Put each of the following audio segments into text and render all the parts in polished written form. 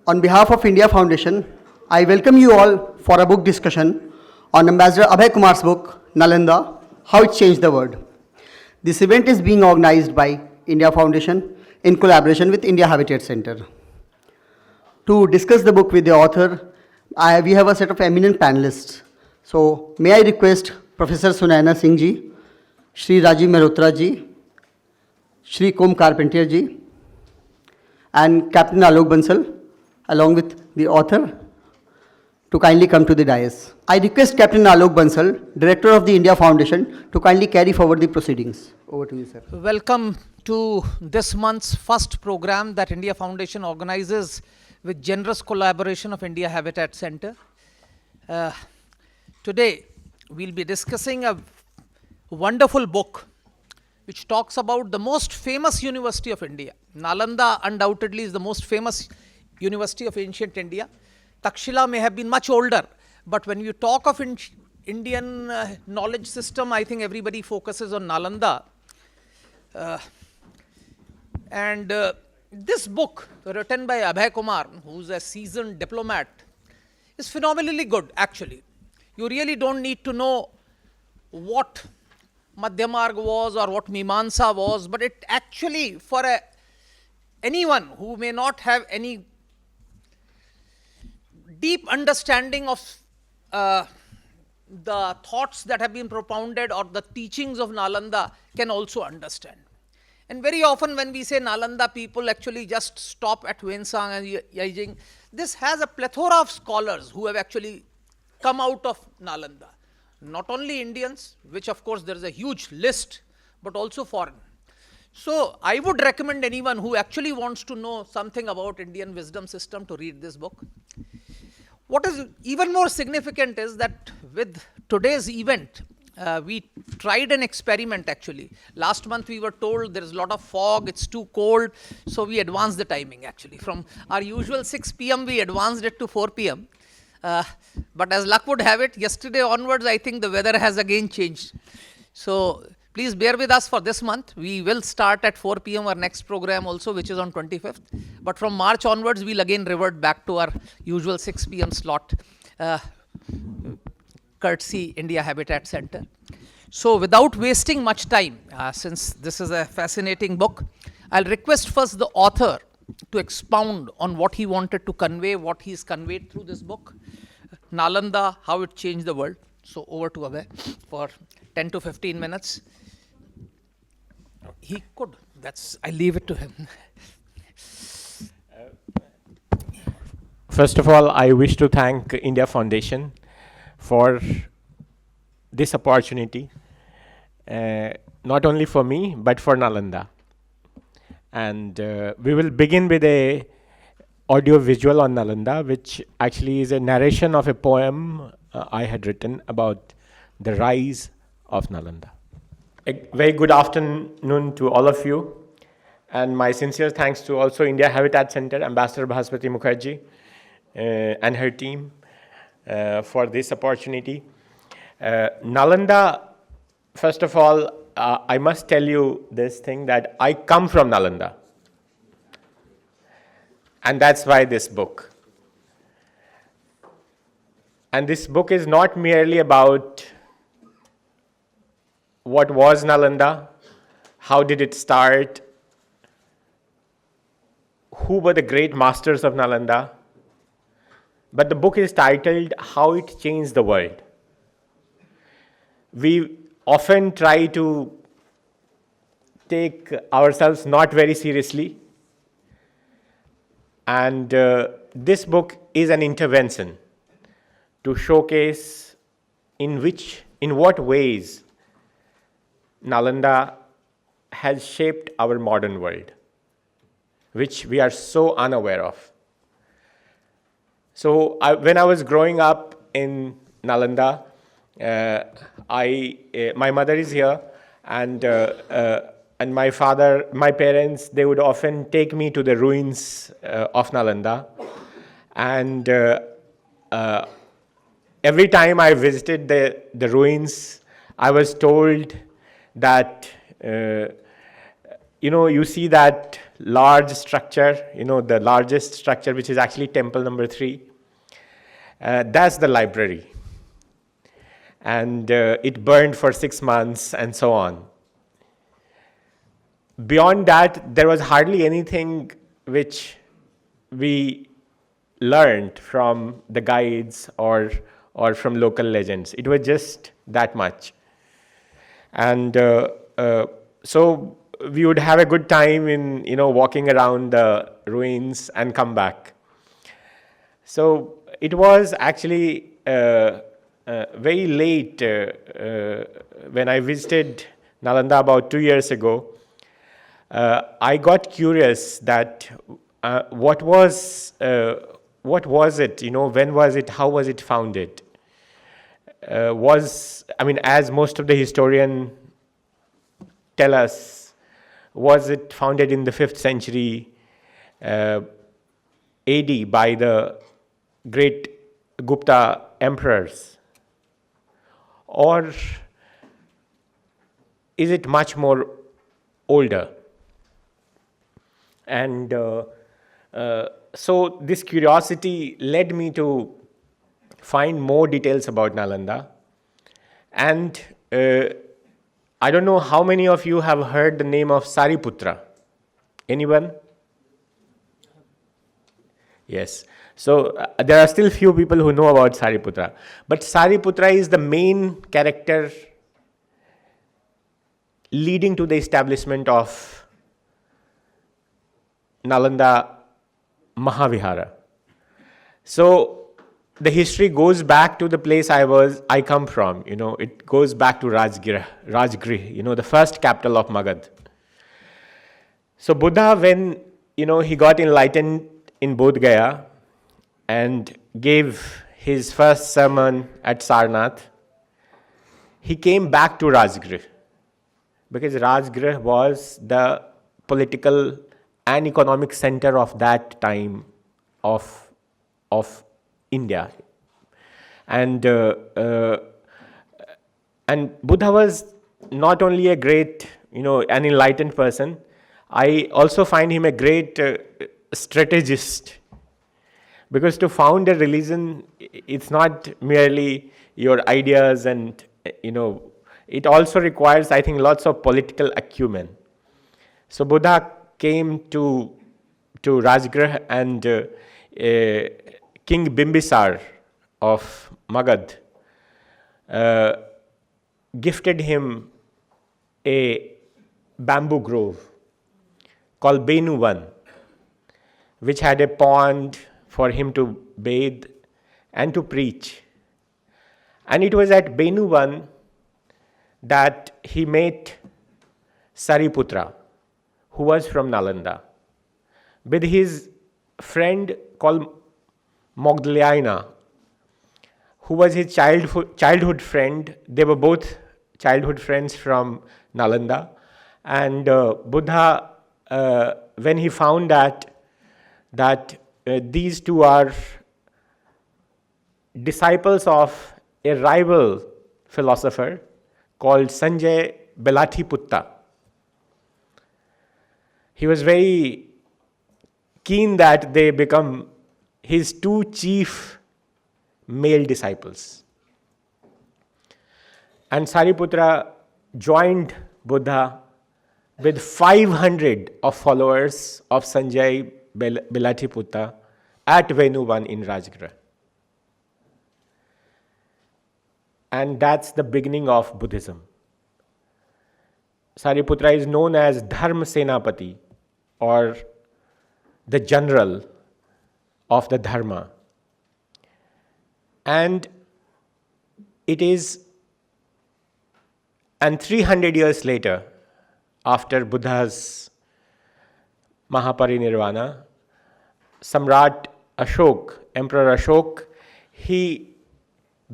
On behalf of India Foundation, I welcome you all for a book discussion on Ambassador Abhay Kumar's book, Nalanda, How It Changed the World. This event is being organized by India Foundation in collaboration with India Habitat Center. To discuss the book with the author, we have a set of eminent panelists. So, may I request Professor Sunaina Singh ji, Shri Rajiv Mehrotra ji, Shri Côme Carpentier ji, and Captain Alok Bansal, along with the author, to kindly come to the dais. I request Captain Alok Bansal, Director of the India Foundation, to kindly carry forward the proceedings. Over to you, sir. Welcome to this month's first program that India Foundation organizes with generous collaboration of India Habitat Center. Today, we'll be discussing a wonderful book which talks about the most famous university of India. Nalanda undoubtedly is the most famous university of ancient India. Takshila may have been much older, but when you talk of Indian knowledge system, I think everybody focuses on Nalanda. This book, written by Abhay Kumar, who's a seasoned diplomat, is phenomenally good, actually. You really don't need to know what Madhyamarg was or what Mimansa was, but it actually, for anyone who may not have any deep understanding of the thoughts that have been propounded or the teachings of Nalanda, can also understand. And very often when we say Nalanda, people actually just stop at Wensang and Yijing. This has a plethora of scholars who have actually come out of Nalanda. Not only Indians, which of course there is a huge list, but also foreign. So I would recommend anyone who actually wants to know something about Indian wisdom system to read this book. What is even more significant is that with today's event, we tried an experiment actually. Last month we were told there is a lot of fog, it's too cold, so we advanced the timing actually. From our usual 6 p.m. we advanced it to 4 p.m. But as luck would have it, yesterday onwards I think the weather has again changed. So please bear with us for this month. We will start at 4 p.m. our next program also, which is on 25th. But from March onwards, we'll again revert back to our usual 6 p.m. slot, courtesy India Habitat Center. So without wasting much time, since this is a fascinating book, I'll request first the author to expound on what he wanted to convey, what he's conveyed through this book, Nalanda, How It Changed the World. So over to Abhay for 10 to 15 minutes. He could. I leave it to him. First of all, I wish to thank India Foundation for this opportunity, not only for me, but for Nalanda. And we will begin with a audio visual on Nalanda, which actually is a narration of a poem I had written about the rise of Nalanda. A very good afternoon to all of you, and my sincere thanks to also India Habitat Center, Ambassador Bhaspati Mukherjee and her team for this opportunity. Nalanda, first of all, I must tell you this thing that I come from Nalanda, and that's why this book. And this book is not merely about what was Nalanda, how did it start, who were the great masters of Nalanda, but the book is titled How It Changed the World. We often try to take ourselves not very seriously, and this book is an intervention to showcase in what ways Nalanda has shaped our modern world, which we are so unaware of. So when I was growing up in Nalanda, my mother is here, and my parents, they would often take me to the ruins of Nalanda, and every time I visited the ruins, I was told that, you see that large structure, the largest structure, which is actually temple number 3. That's the library. And it burned for 6 months and so on. Beyond that, there was hardly anything which we learned from the guides or from local legends. It was just that much. And so we would have a good time in, walking around the ruins and come back. So it was actually very late when I visited Nalanda about 2 years ago. I got curious that what was it, when was it, how was it founded? As most of the historians tell us, was it founded in the 5th century AD by the great Gupta emperors? Or is it much more older? And so this curiosity led me to find more details about Nalanda. And I don't know how many of you have heard the name of Sariputra. Anyone? Yes. So there are still few people who know about Sariputra. But Sariputra is the main character leading to the establishment of Nalanda Mahavihara. So the history goes back to the place I come from. It goes back to Rajgriha, the first capital of Magad. So Buddha, when he got enlightened in Bodh Gaya and gave his first sermon at Sarnath, he came back to Rajgriha because Rajgriha was the political and economic center of that time of India. And Buddha was not only a great, an enlightened person, I also find him a great strategist. Because to found a religion, it's not merely your ideas and, it also requires, I think, lots of political acumen. So Buddha came to Rajgriha and King Bimbisar of Magad gifted him a bamboo grove called Benuvan, which had a pond for him to bathe and to preach. And it was at Benuvan that he met Sariputra, who was from Nalanda, with his friend called Mogdliana, who was his childhood friend. They were both childhood friends from Nalanda. And Buddha, when he found that these two are disciples of a rival philosopher called Sanjay Belatthiputta, he was very keen that they become his two chief male disciples. And Sariputra joined Buddha with 500 of followers of Sanjay Belatthiputta at Venuvan in Rajgriha. And that's the beginning of Buddhism. Sariputra is known as Dharma Senapati, or the general of the Dharma. And 300 years later, after Buddha's Mahaparinirvana, Samrat Ashok, Emperor Ashok, he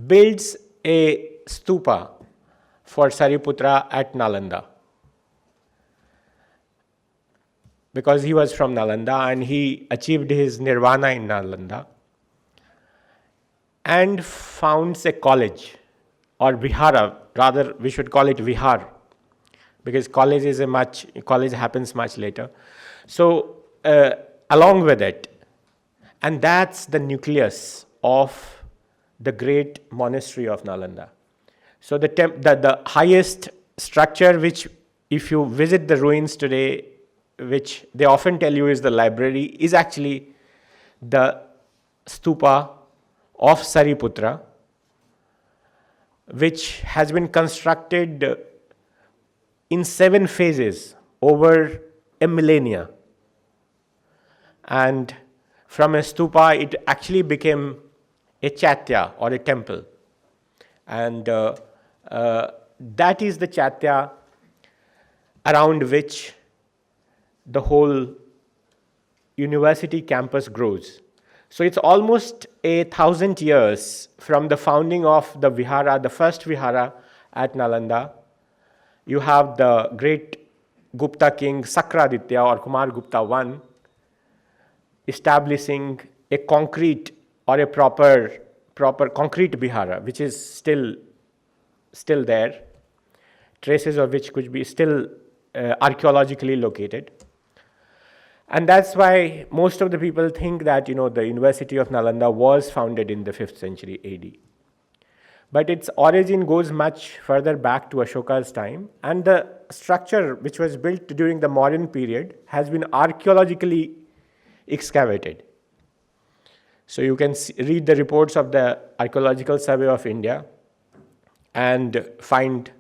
builds a stupa for Sariputra at Nalanda. Because he was from Nalanda and he achieved his nirvana in Nalanda, and founds a college, or vihara, rather we should call it vihar, because college happens much later. So along with it, and that's the nucleus of the great monastery of Nalanda. So the highest structure, which if you visit the ruins today, which they often tell you is the library, is actually the stupa of Sariputra, which has been constructed in 7 phases over a millennia. And from a stupa, it actually became a chatya or a temple. And that is the chatya around which the whole university campus grows. So it's almost 1,000 years from the founding of the vihara, the first vihara at Nalanda. You have the great Gupta king Sakraditya or Kumar Gupta I establishing a concrete or a proper concrete vihara, which is still there, traces of which could be still archaeologically located. And that's why most of the people think that, the University of Nalanda was founded in the 5th century AD. But its origin goes much further back to Ashoka's time, and the structure which was built during the modern period has been archaeologically excavated. So you can read the reports of the Archaeological Survey of India and find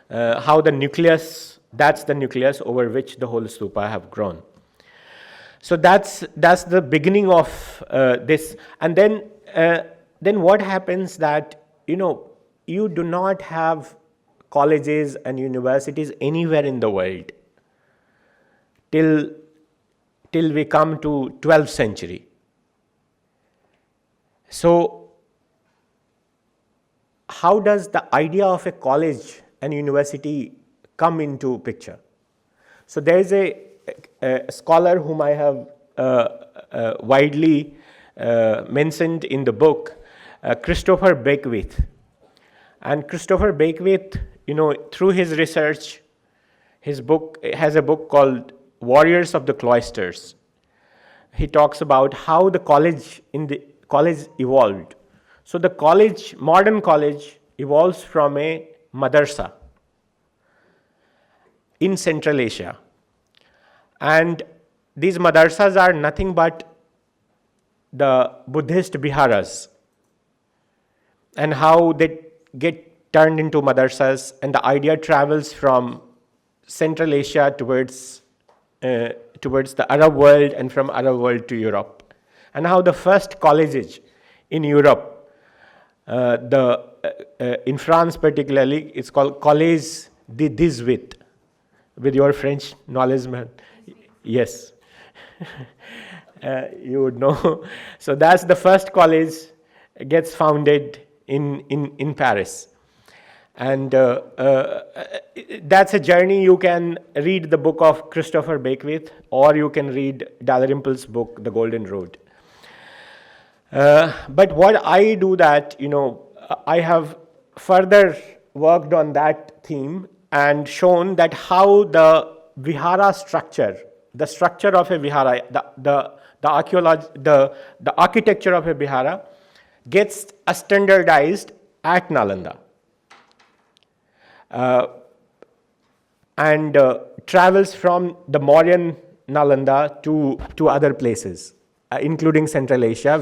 how the nucleus, that's the nucleus over which the whole stupa have grown. So that's the beginning of this. And then what happens that, you do not have colleges and universities anywhere in the world till we come to 12th century. So how does the idea of a college and university come into picture? So there is a scholar whom I have widely mentioned in the book, Christopher Beckwith. And Christopher Beckwith, through his research, his book has a book called Warriors of the Cloisters. He talks about how the college evolved. So the modern college evolves from a madrasa in Central Asia. And these madrasas are nothing but the Buddhist viharas, and how they get turned into madrasas, and the idea travels from Central Asia towards the Arab world, and from Arab world to Europe. And how the first colleges in Europe, in France particularly, it's called Collège des 18, with your French knowledge, man. Yes, you would know. So that's the first college gets founded in Paris. And that's a journey. You can read the book of Christopher Beckwith, or you can read Dalrymple's book, The Golden Road. But what I do that, I have further worked on that theme and shown that how the vihara structure, the structure of a vihara, the architecture of a vihara gets standardized at Nalanda. And travels from the Mauryan Nalanda to other places, including Central Asia,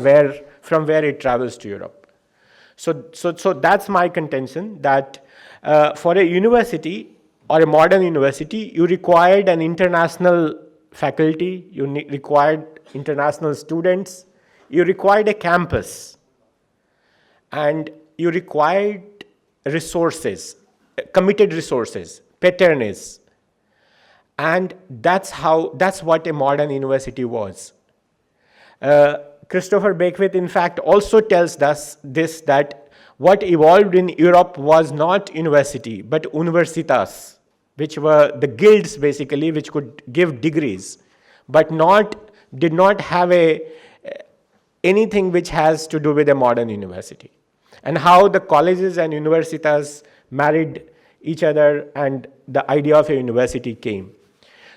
from where it travels to Europe. So that's my contention, that for a university or a modern university, you required an international faculty, you required international students, you required a campus, and you required resources, committed resources, patronage. And that's what a modern university was. Christopher Beckwith, in fact, also tells us this, that what evolved in Europe was not university, but universitas, which were the guilds basically, which could give degrees, but did not have anything which has to do with a modern university. And how the colleges and universitas married each other, and the idea of a university came.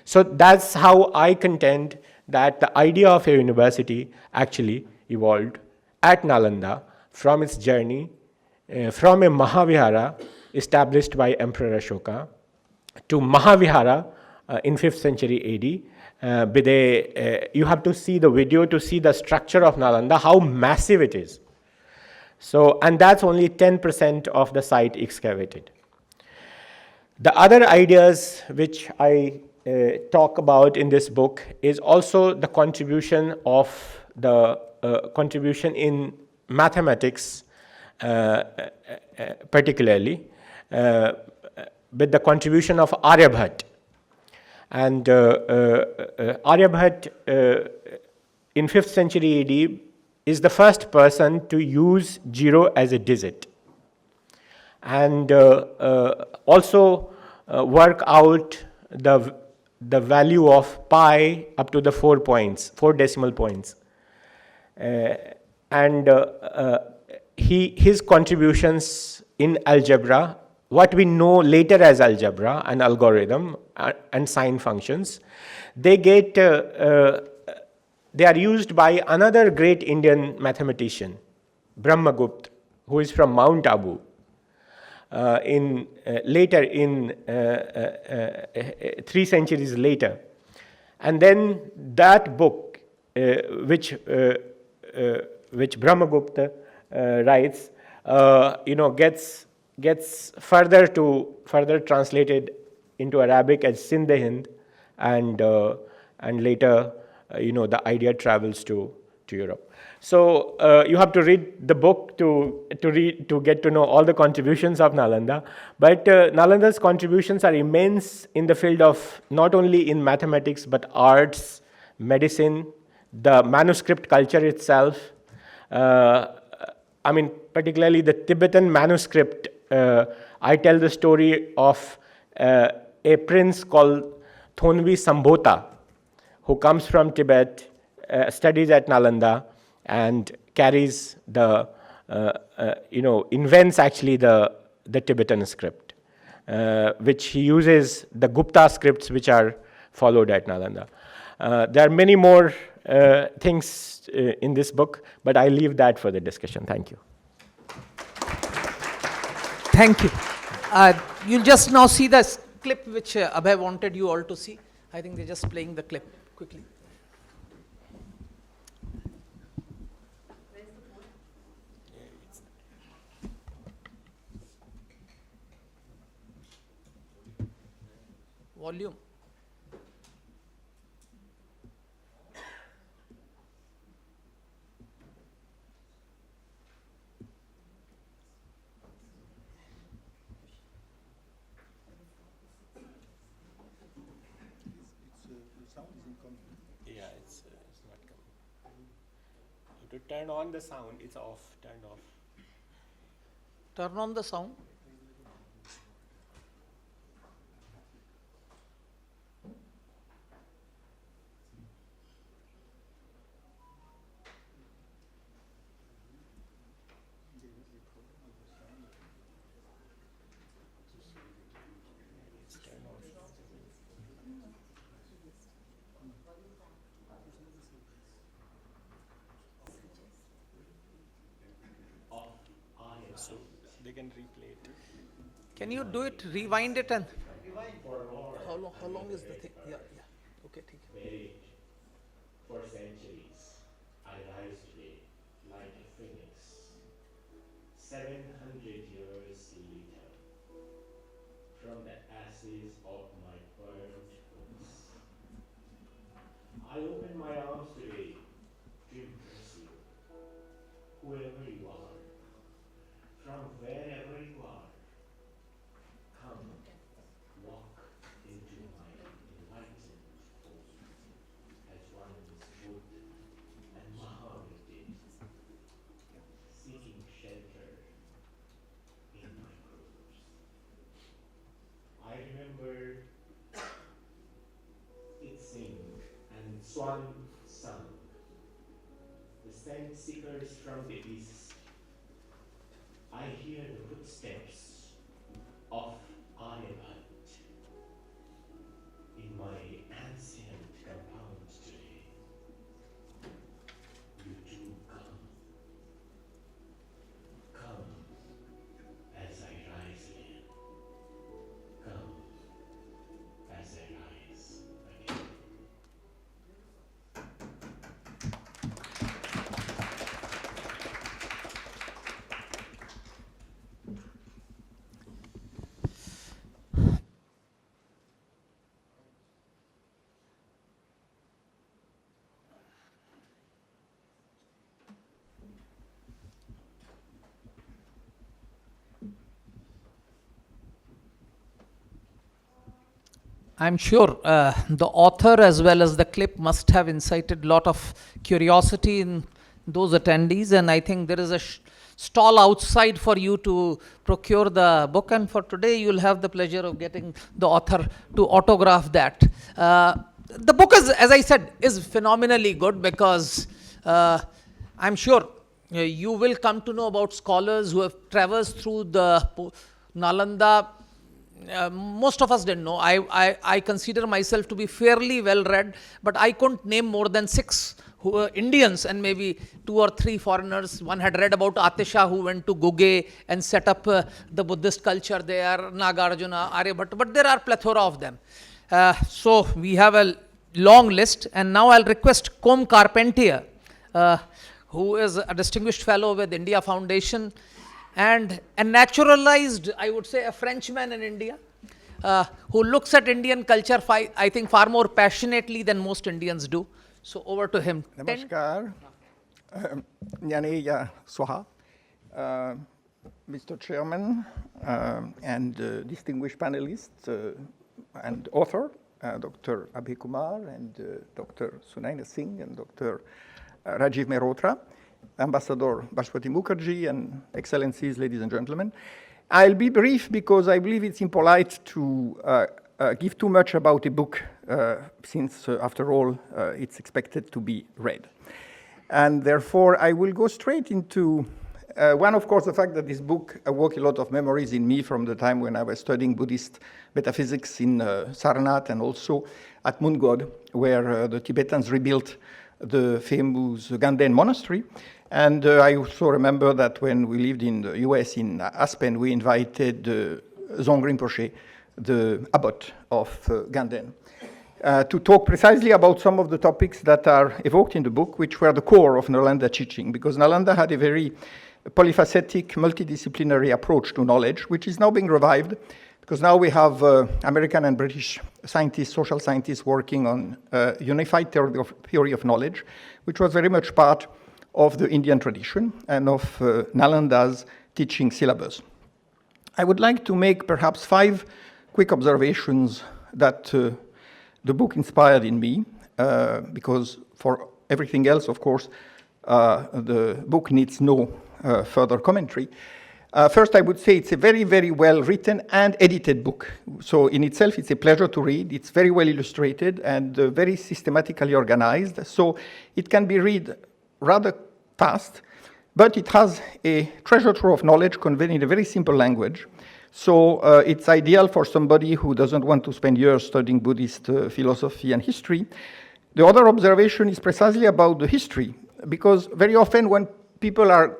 So that's how I contend that the idea of a university actually evolved at Nalanda from its journey from a Mahavihara established by Emperor Ashoka to Mahavihara in 5th century AD. With you have to see the video to see the structure of Nalanda, how massive it is. So, and that's only 10% of the site excavated. The other ideas which I talk about in this book is also the contribution of the contribution in mathematics, particularly with the contribution of Aryabhat. And Aryabhat in 5th century AD is the first person to use 0 as a digit, and also work out the value of pi up to the 4 points, 4 decimal points. And his contributions in algebra, what we know later as algebra and algorithm and sine functions, they get they are used by another great Indian mathematician, Brahmagupta, who is from Mount Abu. Later in 3 centuries later, and then that book, which Brahmagupta writes, gets further translated into Arabic as Sindh-Hind, and later, the idea travels to Europe. So you have to read the book to get to know all the contributions of Nalanda. But Nalanda's contributions are immense in the field of not only in mathematics but arts, medicine, the manuscript culture itself. Particularly the Tibetan manuscript. I tell the story of a prince called Thonvi Sambhota, who comes from Tibet, studies at Nalanda, and carries invents actually the Tibetan script, which he uses the Gupta scripts which are followed at Nalanda. There are many more things in this book, but I leave that for the discussion. Thank you. Thank you. You'll just now see the clip which Abhay wanted you all to see. I think they're just playing the clip quickly. Volume. Yeah, it's not coming. To turn on the sound, it's off, turned off. Turn on the sound. So they can replay it. Can you do it? Rewind it and. How long is the thing? Yeah. Okay, take it. Buried for centuries, I rise today like a phoenix. 700 years later, from the ashes of my burned books, I open my arms today to impress you, whoever you are, from wherever you are. Come, walk into my enlightened home, as one is Buddha and Muhammad did, seeking shelter in my groves. I remember it Singh and Swan Sung, the scent seekers from the east. I hear the footsteps of Aryabhat in my I'm sure the author as well as the clip must have incited a lot of curiosity in those attendees, and I think there is a stall outside for you to procure the book, and for today you'll have the pleasure of getting the author to autograph that. The book is, as I said, is phenomenally good because I'm sure you will come to know about scholars who have traversed through the Nalanda. Most of us didn't know. I consider myself to be fairly well read, but I couldn't name more than 6 who were Indians and maybe 2 or 3 foreigners. One had read about Atisha, who went to Guge and set up the Buddhist culture there, Nagarjuna, Aryabhatta, but there are plethora of them. So we have a long list, and now I'll request Côme Carpentier, who is a distinguished fellow with India Foundation and a naturalized, I would say, a Frenchman in India, who looks at Indian culture, I think, far more passionately than most Indians do. So over to him. Namaskar. Nyaneya Swaha. Mr. Chairman and distinguished panelist and author, Dr. Abhay Kumar and Dr. Sunaina Singh and Dr. Rajiv Mehrotra, Ambassador Bashwati Mukherjee, and Excellencies, ladies and gentlemen. I'll be brief because I believe it's impolite to give too much about a book since, after all, it's expected to be read. And therefore, I will go straight into one, of course, the fact that this book awoke a lot of memories in me from the time when I was studying Buddhist metaphysics in Sarnath and also at Mungod, where the Tibetans rebuilt the famous Ganden monastery. And I also remember that when we lived in the US in Aspen, we invited Dzong Rinpoche, the abbot of Ganden, to talk precisely about some of the topics that are evoked in the book, which were the core of Nalanda teaching, because Nalanda had a very polyphacetic, multidisciplinary approach to knowledge, which is now being revived, because now we have American and British scientists, social scientists working on unified theory of knowledge, which was very much part of the Indian tradition and of Nalanda's teaching syllabus. I would like to make perhaps 5 quick observations that the book inspired in me, because for everything else, of course, the book needs no further commentary. First, I would say it's a very, very well written and edited book. So in itself, it's a pleasure to read. It's very well illustrated and very systematically organized. So it can be read rather fast, but it has a treasure trove of knowledge conveyed in a very simple language. So it's ideal for somebody who doesn't want to spend years studying Buddhist philosophy and history. The other observation is precisely about the history, because very often when people are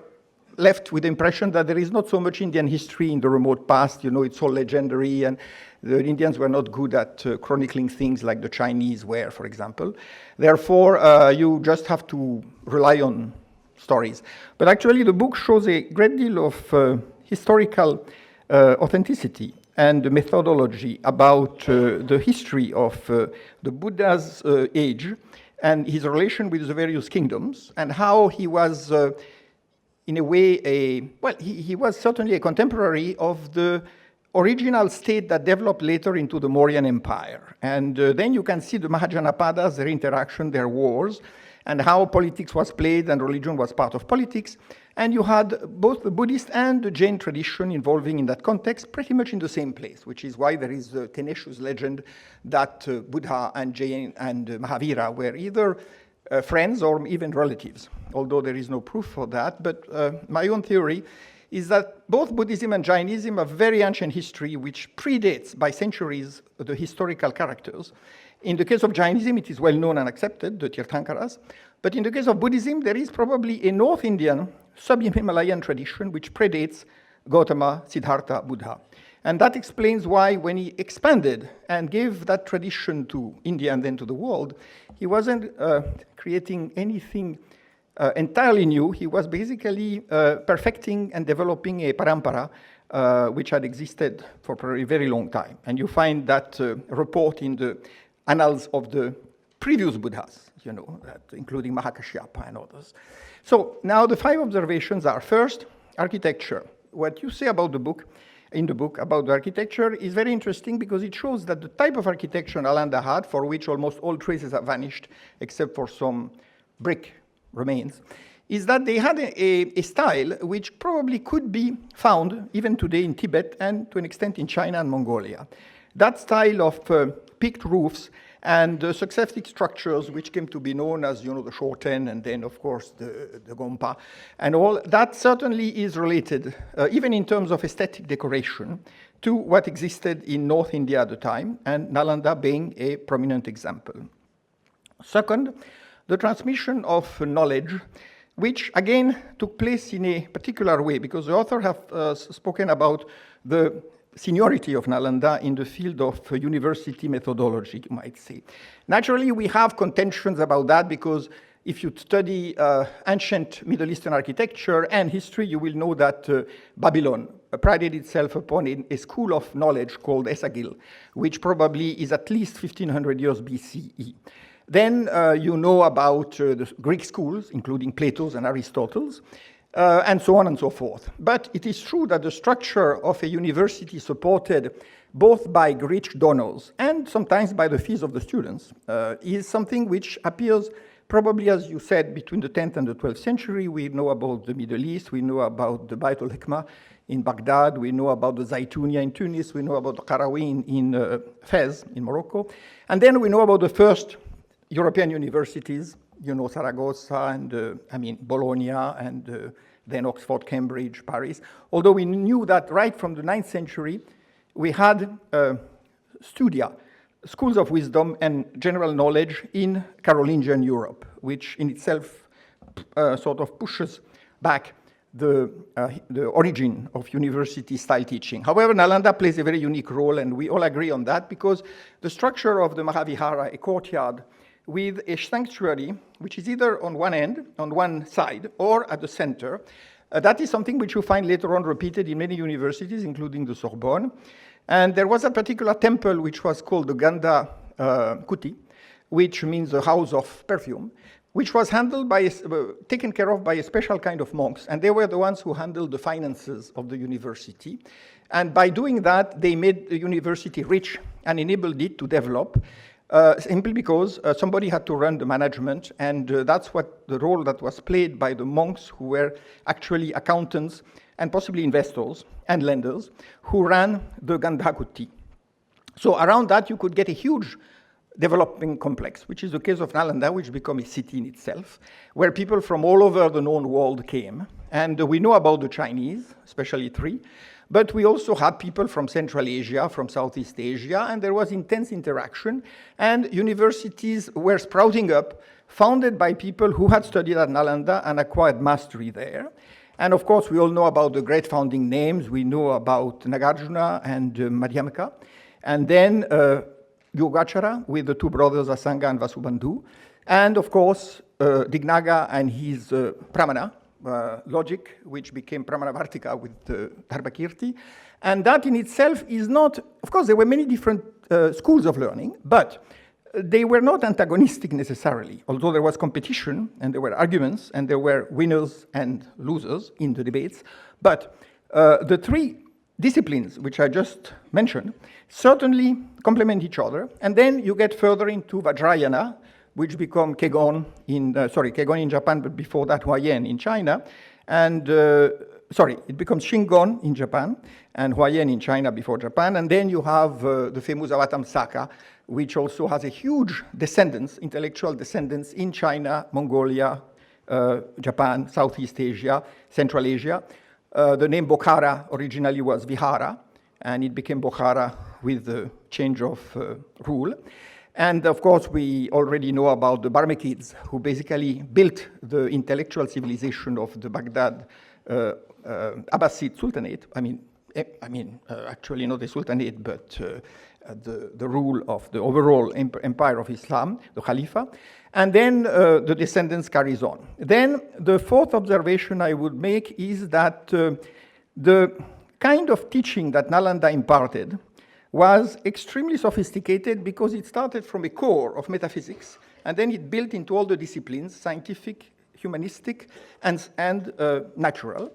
left with the impression that there is not so much Indian history in the remote past, it's all legendary, and the Indians were not good at chronicling things like the Chinese were, for example. Therefore, you just have to rely on stories. But actually, the book shows a great deal of historical authenticity and methodology about the history of the Buddha's age and his relation with the various kingdoms, and how he was, in a way, he was certainly a contemporary of the original state that developed later into the Mauryan Empire. And then you can see the Mahajanapadas, their interaction, their wars, and how politics was played and religion was part of politics. And you had both the Buddhist and the Jain tradition involving in that context pretty much in the same place, which is why there is the tenacious legend that Buddha and Jain and Mahavira were either friends or even relatives, although there is no proof for that. But my own theory is that both Buddhism and Jainism have very ancient history, which predates by centuries the historical characters. In the case of Jainism, it is well known and accepted, the Tirthankaras. But in the case of Buddhism, there is probably a North Indian sub-Himalayan tradition which predates Gautama, Siddhartha, Buddha. And that explains why when he expanded and gave that tradition to India and then to the world, he wasn't creating anything entirely new. He was basically perfecting and developing a parampara which had existed for a very long time. And you find that report in the annals of the previous Buddhas, including Mahakashyapa and others. So now the 5 observations are: first, architecture. What you say about the book, in the book about the architecture is very interesting because it shows that the type of architecture Nalanda had, for which almost all traces have vanished except for some brick remains, is that they had a style which probably could be found even today in Tibet and to an extent in China and Mongolia. That style of peaked roofs and successive structures which came to be known as, the Shoten and then, of course, the Gompa and all, that certainly is related, even in terms of aesthetic decoration, to what existed in North India at the time, and Nalanda being a prominent example. Second, the transmission of knowledge, which again took place in a particular way, because the author have spoken about the seniority of Nalanda in the field of university methodology, you might say. Naturally, we have contentions about that because if you study ancient Middle Eastern architecture and history, you will know that Babylon prided itself upon a school of knowledge called Esagil, which probably is at least 1500 years BCE. Then you know about the Greek schools, including Plato's and Aristotle's, and so on and so forth. But it is true that the structure of a university supported both by rich donors and sometimes by the fees of the students is something which appears probably, as you said, between the 10th and the 12th century. We know about the Middle East, we know about the Bait al-Hikmah in Baghdad, we know about the Zaytunia in Tunis, we know about the Qarawiyyin in Fez, in Morocco, and then we know about the first European universities, Saragossa and, Bologna and then Oxford, Cambridge, Paris. Although we knew that right from the 9th century, we had studia, schools of wisdom and general knowledge in Carolingian Europe, which in itself sort of pushes back the origin of university-style teaching. However, Nalanda plays a very unique role, and we all agree on that, because the structure of the Mahavihara, a courtyard, with a sanctuary, which is either on one end, on one side, or at the center. That is something which you find later on repeated in many universities, including the Sorbonne. And there was a particular temple which was called the Gandha Kuti, which means the house of perfume, which was handled by, taken care of by a special kind of monks. And they were the ones who handled the finances of the university. And by doing that, they made the university rich and enabled it to develop. Simply because somebody had to run the management, and that's what the role that was played by the monks, who were actually accountants and possibly investors and lenders, who ran the Gandhakuti. So around that, you could get a huge developing complex, which is the case of Nalanda, which became a city in itself, where people from all over the known world came. And we know about the Chinese, especially three, but we also had people from Central Asia, from Southeast Asia, and there was intense interaction, and universities were sprouting up, founded by people who had studied at Nalanda and acquired mastery there. And of course, we all know about the great founding names. We know about Nagarjuna and Madhyamaka, and then Yogachara with the two brothers Asanga and Vasubandhu, and of course, Dignaga and his Pramana, logic, which became Pramanavartika with Dharmakirti. And that in itself is not, of course, there were many different schools of learning, but they were not antagonistic necessarily, although there was competition and there were arguments and there were winners and losers in the debates. But the three disciplines which I just mentioned certainly complement each other. And then you get further into Vajrayana, which become Kegon in Japan, but before that Huayan in China. And, it becomes Shingon in Japan and Huayan in China before Japan. And then you have the famous Avatamsaka, which also has a huge descendants, intellectual descendants in China, Mongolia, Japan, Southeast Asia, Central Asia. The name Bokhara originally was Vihara, and it became Bokhara with the change of rule. And of course, we already know about the Barmekids, who basically built the intellectual civilization of the Baghdad Abbasid Sultanate. Actually not the Sultanate, but the rule of the overall empire of Islam, the Khalifa. And then the descendants carries on. Then the fourth observation I would make is that the kind of teaching that Nalanda imparted was extremely sophisticated because it started from a core of metaphysics, and then it built into all the disciplines, scientific, humanistic, and natural.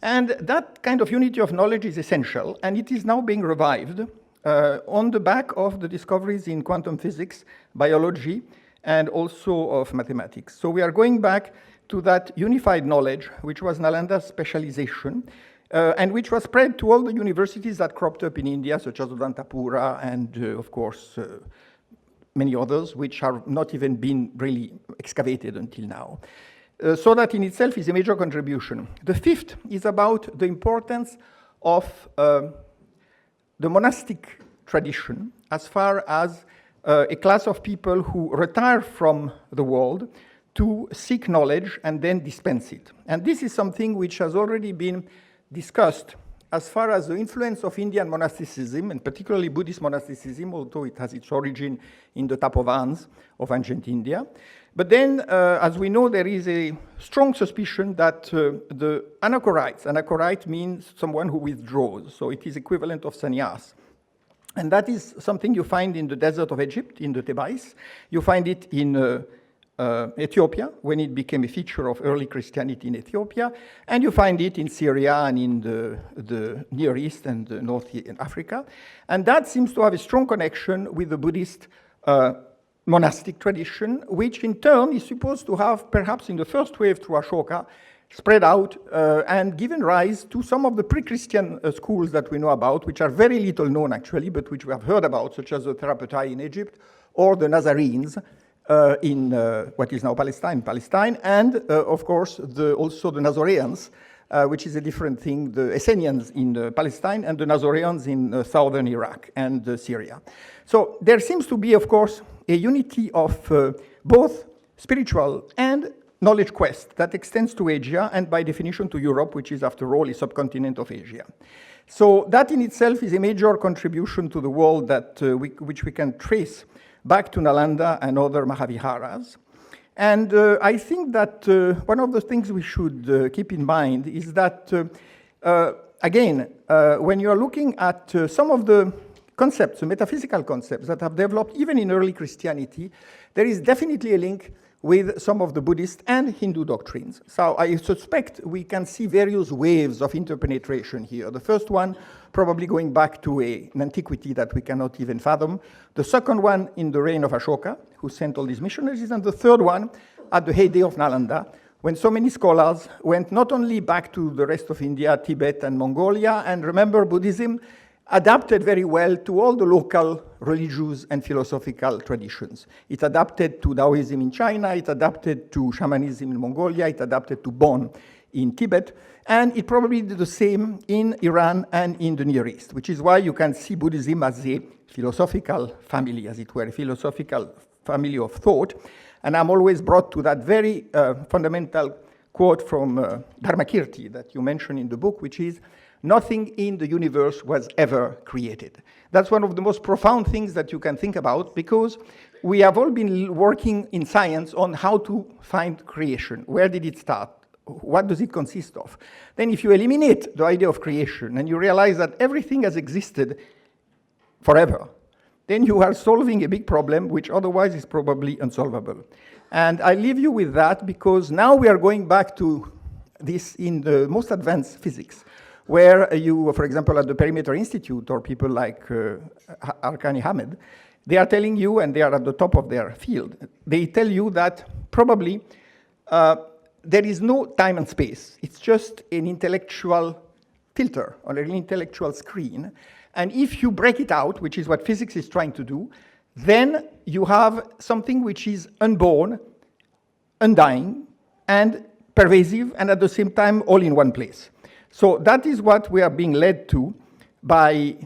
And that kind of unity of knowledge is essential, and it is now being revived on the back of the discoveries in quantum physics, biology, and also of mathematics. So we are going back to that unified knowledge, which was Nalanda's specialization, and which was spread to all the universities that cropped up in India, such as Udantapura and, of course, many others, which have not even been really excavated until now. So that in itself is a major contribution. The fifth is about the importance of the monastic tradition as far as a class of people who retire from the world to seek knowledge and then dispense it. And this is something which has already been discussed as far as the influence of Indian monasticism, and particularly Buddhist monasticism, although it has its origin in the Tapovans of ancient India. But then, as we know, there is a strong suspicion that the anachorite means someone who withdraws, so it is equivalent of sannyas. And that is something you find in the desert of Egypt, in the Thebais. You find it in Ethiopia, when it became a feature of early Christianity in Ethiopia, and you find it in Syria and in the Near East and North Africa. And that seems to have a strong connection with the Buddhist monastic tradition, which in turn is supposed to have, perhaps in the first wave through Ashoka, spread out and given rise to some of the pre-Christian schools that we know about, which are very little known actually, but which we have heard about, such as the Therapeutai in Egypt, or the Nazarenes in what is now Palestine, and of course also the Nazoreans, which is a different thing, the Essenians in Palestine and the Nazoreans in southern Iraq and Syria. So there seems to be, of course, a unity of both spiritual and knowledge quest that extends to Asia and by definition to Europe, which is after all a subcontinent of Asia. So that in itself is a major contribution to the world that which we can trace back to Nalanda and other Mahaviharas. And I think that one of the things we should keep in mind is that, again, when you are looking at some of the concepts, the metaphysical concepts that have developed even in early Christianity, there is definitely a link with some of the Buddhist and Hindu doctrines. So I suspect we can see various waves of interpenetration here. The first one probably going back to an antiquity that we cannot even fathom. The second one in the reign of Ashoka, who sent all these missionaries. And the third one at the heyday of Nalanda, when so many scholars went not only back to the rest of India, Tibet and Mongolia, and remember Buddhism adapted very well to all the local religious and philosophical traditions. It adapted to Taoism in China, it adapted to shamanism in Mongolia, it adapted to Bon in Tibet, and it probably did the same in Iran and in the Near East, which is why you can see Buddhism as a philosophical family, as it were, a philosophical family of thought. And I'm always brought to that very fundamental quote from Dharmakirti that you mentioned in the book, which is, "Nothing in the universe was ever created." That's one of the most profound things that you can think about, because we have all been working in science on how to find creation. Where did it start? What does it consist of? Then if you eliminate the idea of creation and you realize that everything has existed forever, then you are solving a big problem which otherwise is probably unsolvable. And I leave you with that, because now we are going back to this in the most advanced physics, where you, for example, at the Perimeter Institute, or people like Arkani Hamed, they are telling you, and they are at the top of their field, they tell you that probably there is no time and space. It's just an intellectual filter on an intellectual screen. And if you break it out, which is what physics is trying to do, then you have something which is unborn, undying, and pervasive, and at the same time all in one place. So that is what we are being led to by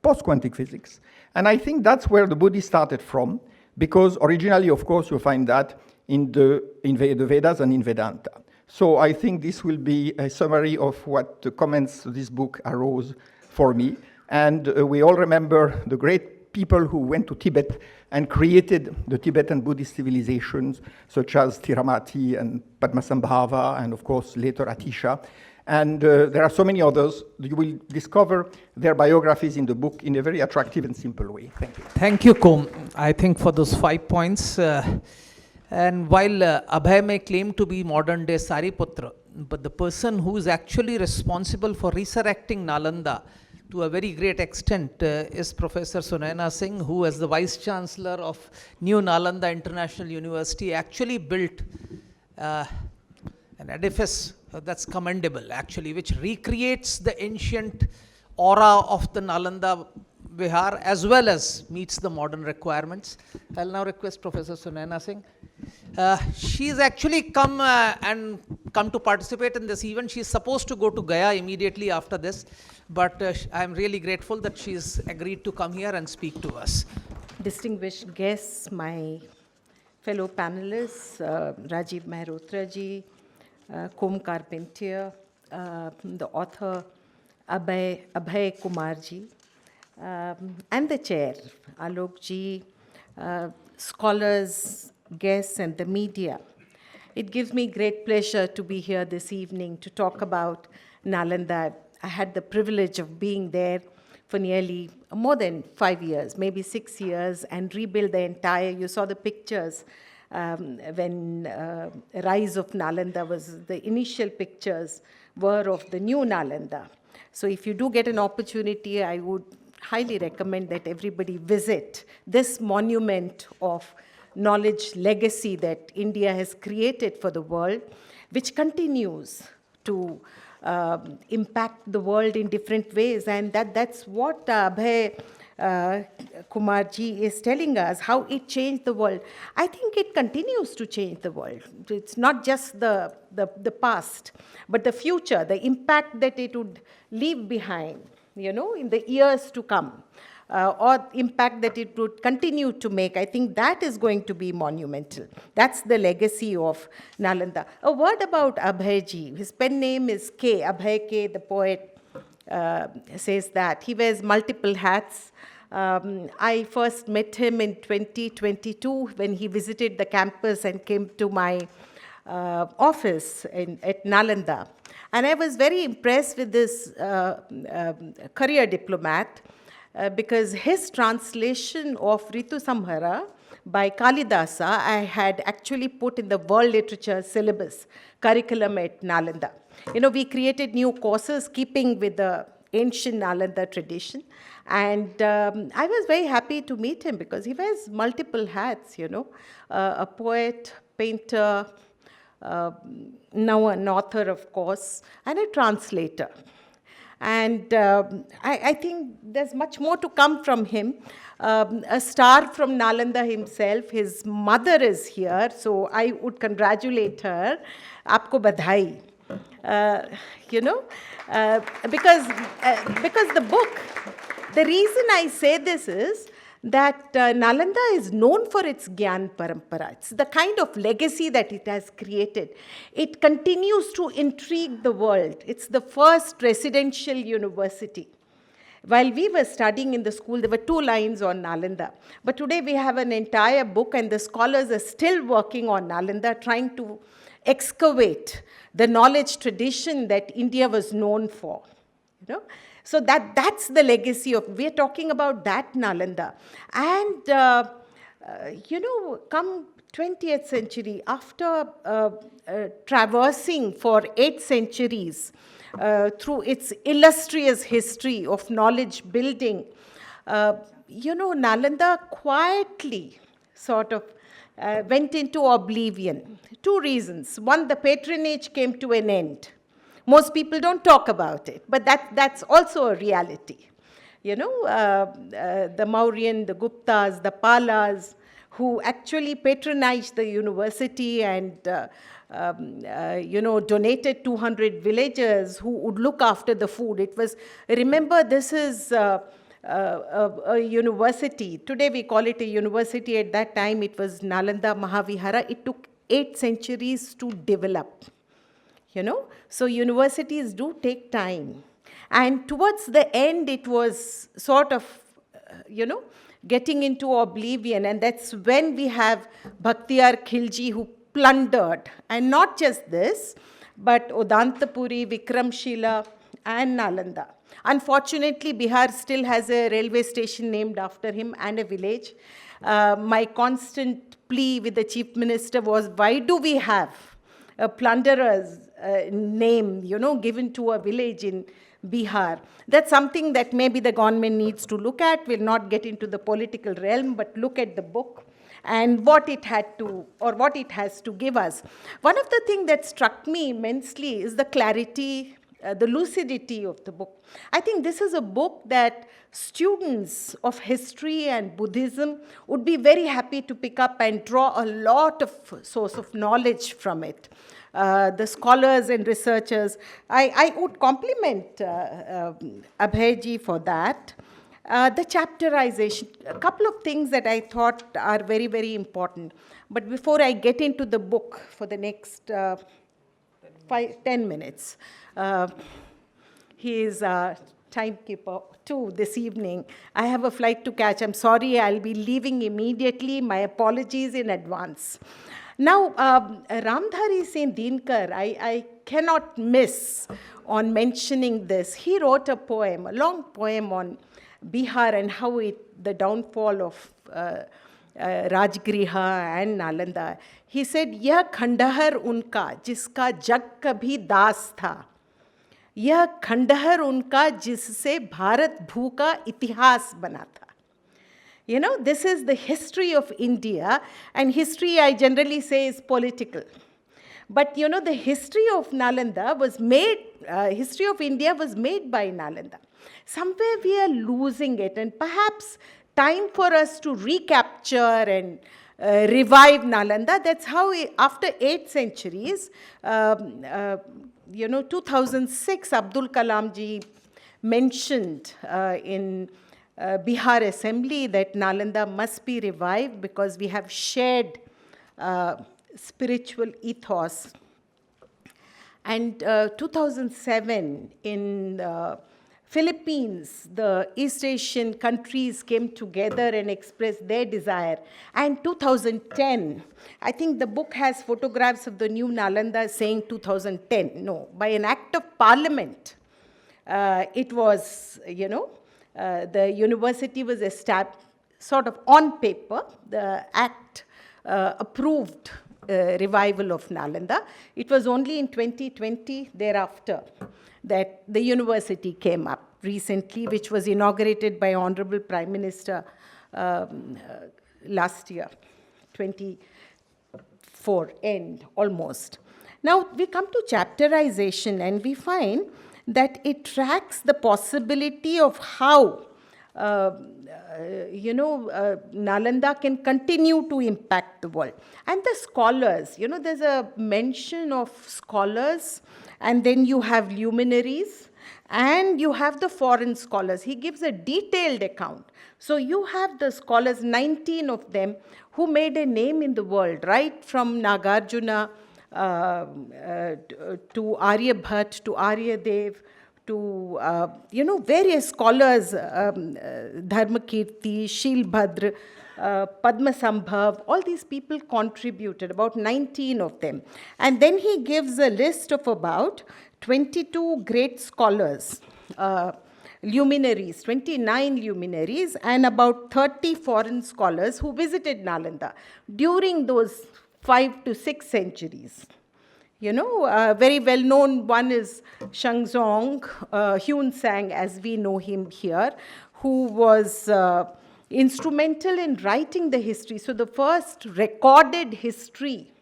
post-quantum physics. And I think that's where the Buddhists started from, because originally, of course, you find that in the Vedas and in Vedanta. So I think this will be a summary of what the comments to this book arose for me. And we all remember the great people who went to Tibet and created the Tibetan Buddhist civilizations, such as Thiramati and Padmasambhava, and of course later Atisha. And there are so many others. You will discover their biographies in the book in a very attractive and simple way. Thank you. Thank you, Côme, I think, for those 5 points. And while Abhay may claim to be modern-day Sariputra, but the person who is actually responsible for resurrecting Nalanda to a very great extent is Professor Sunaina Singh, who as the Vice Chancellor of New Nalanda International University actually built an edifice that's commendable actually, which recreates the ancient aura of the Nalanda Vihar as well as meets the modern requirements. I'll now request Professor Sunaina Singh. She's actually come to participate in this event. She's supposed to go to Gaya immediately after this, but I'm really grateful that she's agreed to come here and speak to us. Distinguished guests, my fellow panelists, Rajiv Mehrotra ji, Côme Carpentier, the author Abhay Kumar ji, and the chair, Alok ji, scholars, guests, and the media. It gives me great pleasure to be here this evening to talk about Nalanda. I had the privilege of being there for nearly more than 5 years, maybe 6 years, and rebuild the entire, you saw the pictures when Rise of Nalanda was, the initial pictures were of the new Nalanda. So if you do get an opportunity, I would highly recommend that everybody visit this monument of knowledge legacy that India has created for the world, which continues to impact the world in different ways. And that's what Abhay Kumar ji is telling us, how it changed the world. I think it continues to change the world. It's not just the past, but the future, the impact that it would leave behind, you know, in the years to come, or impact that it would continue to make. I think that is going to be monumental. That's the legacy of Nalanda. A word about Abhay ji. His pen name is K. Abhay K, the poet, says that. He wears multiple hats. I first met him in 2022 when he visited the campus and came to my office at Nalanda. And I was very impressed with this career diplomat because his translation of Ritu Samhara by Kalidasa I had actually put in the world literature syllabus curriculum at Nalanda. You know, we created new courses keeping with the ancient Nalanda tradition. And I was very happy to meet him because he wears multiple hats, you know, a poet, painter, now an author, of course, and a translator. And I think there's much more to come from him. A star from Nalanda himself, his mother is here, so I would congratulate her. Aapko badhai. You know, because the book, the reason I say this is that Nalanda is known for its Gyan Parampara. It's the kind of legacy that it has created. It continues to intrigue the world. It's the first residential university. While we were studying in the school, there were 2 lines on Nalanda. But today we have an entire book and the scholars are still working on Nalanda, trying to excavate the knowledge tradition that India was known for. You know? So that's the legacy of, we're talking about that Nalanda. And, you know, come 20th century, after traversing for 8 centuries through its illustrious history of knowledge building, you know, Nalanda quietly sort of went into oblivion. 2 reasons. One, the patronage came to an end. Most people don't talk about it, but that's also a reality. You know, the Mauryan, the Guptas, the Palas, who actually patronized the university and, you know, donated 200 villagers who would look after the food. It was, remember, this is a university. Today we call it a university. At that time, it was Nalanda Mahavihara. It took 8 centuries to develop. You know, so universities do take time. And towards the end, it was sort of, you know, getting into oblivion. And that's when we have Bhaktiar Khilji, who plundered. And not just this, but Odantapuri, Vikramshila, and Nalanda. Unfortunately, Bihar still has a railway station named after him and a village. My constant plea with the Chief Minister was, why do we have plunderers name, given to a village in Bihar. That's something that maybe the government needs to look at. We'll not get into the political realm, but look at the book and what it had to, or what it has to give us. One of the things that struck me immensely is the clarity, the lucidity of the book. I think this is a book that students of history and Buddhism would be very happy to pick up and draw a lot of source of knowledge from it. The scholars and researchers, I would compliment Abhay for that. The chapterization, a couple of things that I thought are very, very important. But before I get into the book for the next 10 minutes, he is a timekeeper too this evening. I have a flight to catch. I'm sorry, I'll be leaving immediately. My apologies in advance. Now, Ramdhari Singh Dinkar, I cannot miss on mentioning this. He wrote a poem, a long poem on Bihar and how the downfall of Rajgriha and Nalanda. He said, "Yah Khandahar unka, jiska jag kabhi das tha. Yah Khandahar unka, jisse Bharat bhu ka itihas bana tha." This is the history of India, and history, I generally say, is political. But, the history of Nalanda was made, history of India was made by Nalanda. Somewhere we are losing it, and perhaps time for us to recapture and revive Nalanda. That's how, after 8 centuries, 2006, Abdul Kalam ji mentioned in Bihar Assembly that Nalanda must be revived because we have shared spiritual ethos. And 2007 in Philippines, the East Asian countries came together and expressed their desire. And 2010, I think the book has photographs of the new Nalanda saying 2010. No, by an act of parliament, it was, the university was established, sort of on paper, the act approved revival of Nalanda. It was only in 2020 thereafter that the university came up recently, which was inaugurated by Honorable Prime Minister last year, 24 end almost. Now we come to chapterization and we find that it tracks the possibility of how Nalanda can continue to impact the world. And the scholars, there's a mention of scholars, and then you have luminaries, and you have the foreign scholars. He gives a detailed account. So you have the scholars, 19 of them, who made a name in the world, right from Nagarjuna to Aryabhat, to Aryadev, to, various scholars, Dharmakirti, Shilbhadra, Padmasambhav, all these people contributed, about 19 of them. And then he gives a list of about 22 great scholars, luminaries, 29 luminaries, and about 30 foreign scholars who visited Nalanda during those 5 to 6 centuries. Very well known one is Shangzong, Hyun Sang, as we know him here, who was instrumental in writing the history. So the first recorded history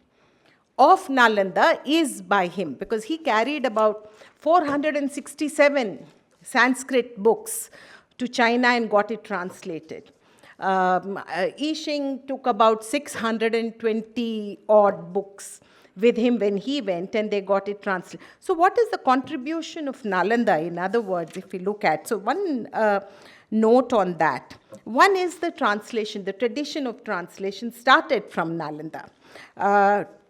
of Nalanda is by him, because he carried about 467 Sanskrit books to China and got it translated. Yixing took about 620 odd books with him when he went, and they got it translated. So what is the contribution of Nalanda, in other words, if we look at? So one note on that. One is the translation. The tradition of translation started from Nalanda.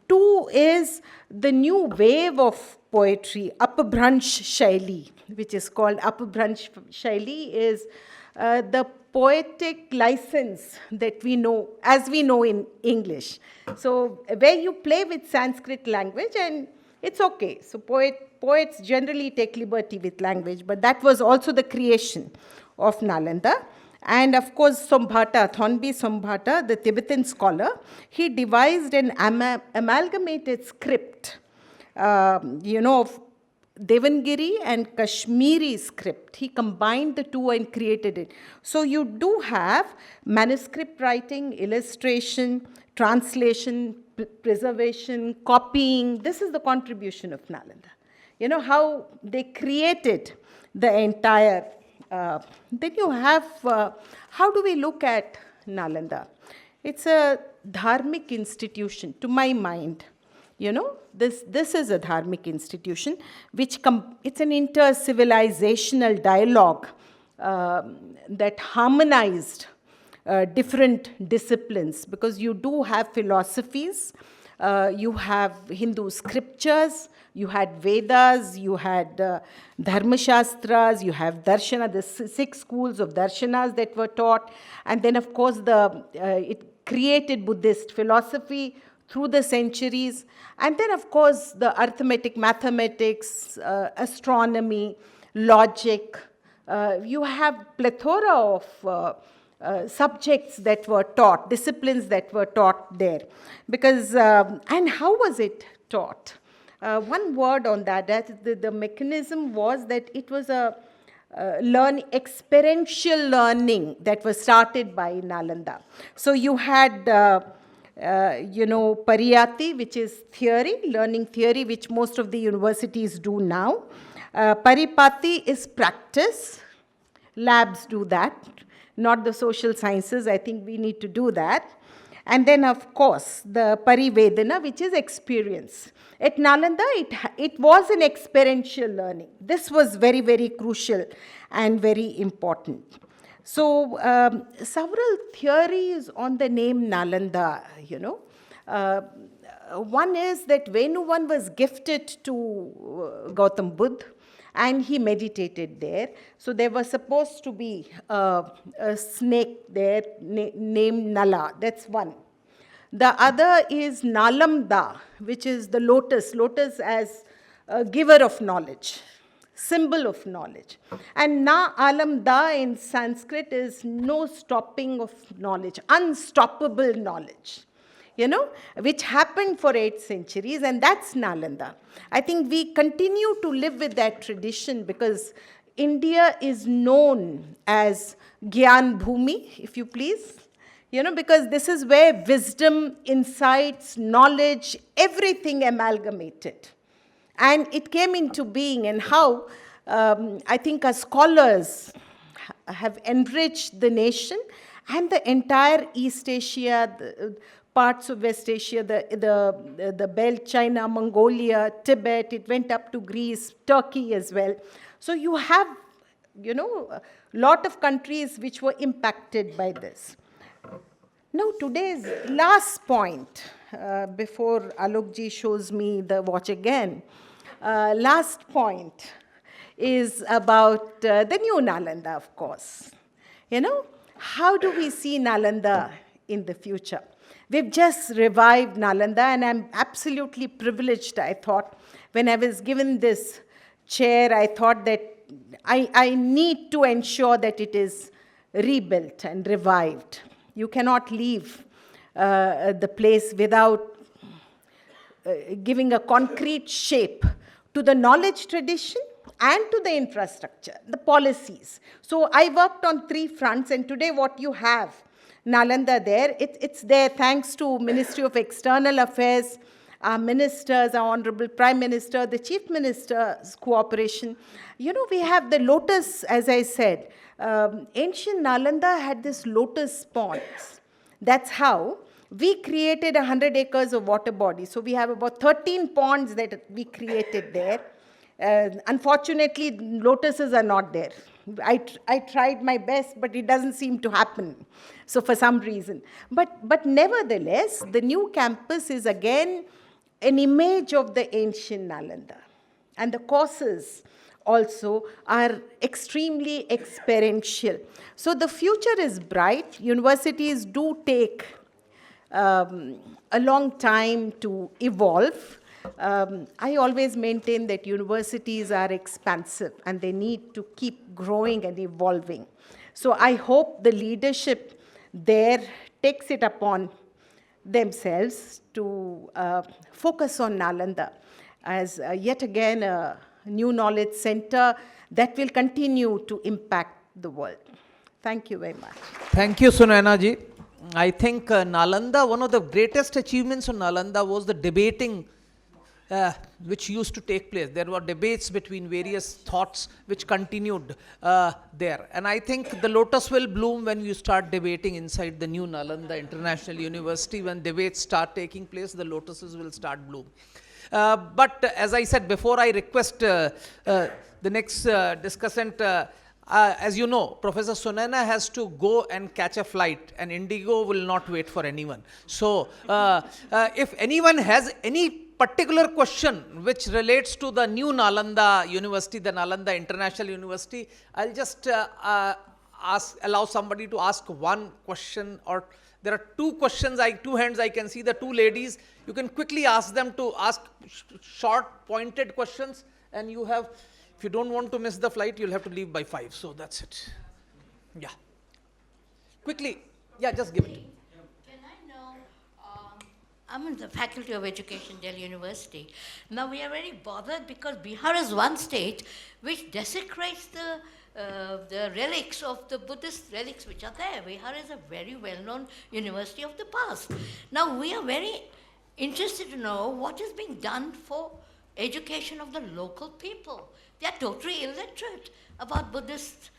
Two is the new wave of poetry, Apabhransh Shaili, which is called Apabhransh Shaili, is the poetic license that we know, as we know in English. So where you play with Sanskrit language, and it's okay. So poets generally take liberty with language, but that was also the creation of Nalanda. And of course, Sombhata, Thonbi Sombhata, the Tibetan scholar, he devised an amalgamated script of Devangiri and Kashmiri script. He combined the two and created it. So you do have manuscript writing, illustration, translation, preservation, copying. This is the contribution of Nalanda. How they created the entire. Then you have, how do we look at Nalanda? It's a dharmic institution, to my mind. This is a dharmic institution, which it's an inter-civilizational dialogue that harmonized different disciplines, because you do have philosophies, you have Hindu scriptures, you had Vedas, you had Dharmashastras, you have Darshana, the 6 schools of Darshanas that were taught, and then of course it created Buddhist philosophy through the centuries, and then of course the arithmetic, mathematics, astronomy, logic. You have plethora of subjects that were taught, disciplines that were taught there. Because, and how was it taught? One word on that, the mechanism was that it was a experiential learning that was started by Nalanda. So you had, Pariyati, which is theory, learning theory, which most of the universities do now. Paripati is practice. Labs do that, not the social sciences. I think we need to do that. And then, of course, the Parivedana, which is experience. At Nalanda, it was an experiential learning. This was very, very crucial and very important. So, several theories on the name Nalanda, one is that Venuvan was gifted to Gautam Buddha, and he meditated there. So there was supposed to be a snake there named Nala. That's one. The other is Nalanda, which is the lotus. Lotus as a giver of knowledge, symbol of knowledge. And Na Alam Da in Sanskrit is no stopping of knowledge, unstoppable knowledge. Which happened for 8 centuries, and that's Nalanda. I think we continue to live with that tradition because India is known as Gyan Bhumi, if you please. Because this is where wisdom, insights, knowledge, everything amalgamated. And it came into being, and how I think our scholars have enriched the nation and the entire East Asia, parts of West Asia, the belt, China, Mongolia, Tibet, it went up to Greece, Turkey as well. So you have, a lot of countries which were impacted by this. Now today's last point, before Alokji shows me the watch again, last point is about the new Nalanda, of course. How do we see Nalanda in the future? We've just revived Nalanda, and I'm absolutely privileged, I thought. When I was given this chair, I thought that I need to ensure that it is rebuilt and revived. You cannot leave the place without giving a concrete shape to the knowledge tradition and to the infrastructure, the policies. So I worked on 3 fronts, and today what you have, Nalanda there, it's there thanks to Ministry of External Affairs, our ministers, our Honorable Prime Minister, the Chief Minister's cooperation. We have the lotus, as I said. Ancient Nalanda had this lotus ponds. That's how we created 100 acres of water body. So we have about 13 ponds that we created there. Unfortunately, lotuses are not there. I tried my best, but it doesn't seem to happen. So for some reason. But nevertheless, the new campus is again an image of the ancient Nalanda. And the courses also are extremely experiential. So the future is bright. Universities do take a long time to evolve. I always maintain that universities are expansive and they need to keep growing and evolving. So I hope the leadership there takes it upon themselves to focus on Nalanda as yet again a new knowledge center that will continue to impact the world. Thank you very much. Thank you, Sunaina ji. I think Nalanda, one of the greatest achievements of Nalanda was the debating which used to take place. There were debates between various thoughts which continued there. And I think the lotus will bloom when you start debating inside the new Nalanda International University. When debates start taking place, the lotuses will start bloom. But as I said before, I request the next discussant, as you know, Professor Sunaina has to go and catch a flight, and Indigo will not wait for anyone. So, if anyone has any particular question which relates to the new Nalanda University, the Nalanda International University, I'll just allow somebody to ask one question, or there are two questions, two hands I can see, the two ladies. You can quickly ask them to ask short, pointed questions, and you have, if you don't want to miss the flight, you'll have to leave by 5. So that's it. Yeah. Quickly. Yeah, just give it. Can I know, I'm in the Faculty of Education, Delhi University. Now we are very bothered because Bihar is one state which desecrates the relics of the Buddhist relics which are there. Bihar is a very well-known university of the past. Now we are very interested to know what is being done for education of the local people. They are totally illiterate about Buddhist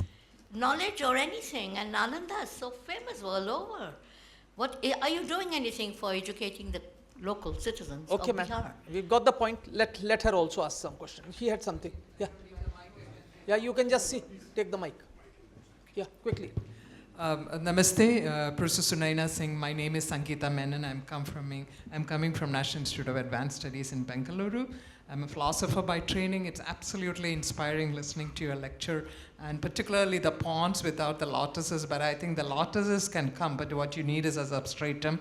knowledge or anything, and Nalanda is so famous world over. What are you doing anything for educating the local citizens Okay, of ma'am. Bihar? We've got the point. Let her also ask some question. She had something. Yeah. Yeah, you can just see. Take the mic. Yeah, quickly. Namaste, Professor Sunaina Singh. My name is Sankita Menon. I'm coming from National Institute of Advanced Studies in Bengaluru. I'm a philosopher by training. It's absolutely inspiring listening to your lecture, and particularly the ponds without the lotuses. But I think the lotuses can come, but what you need is a substratum.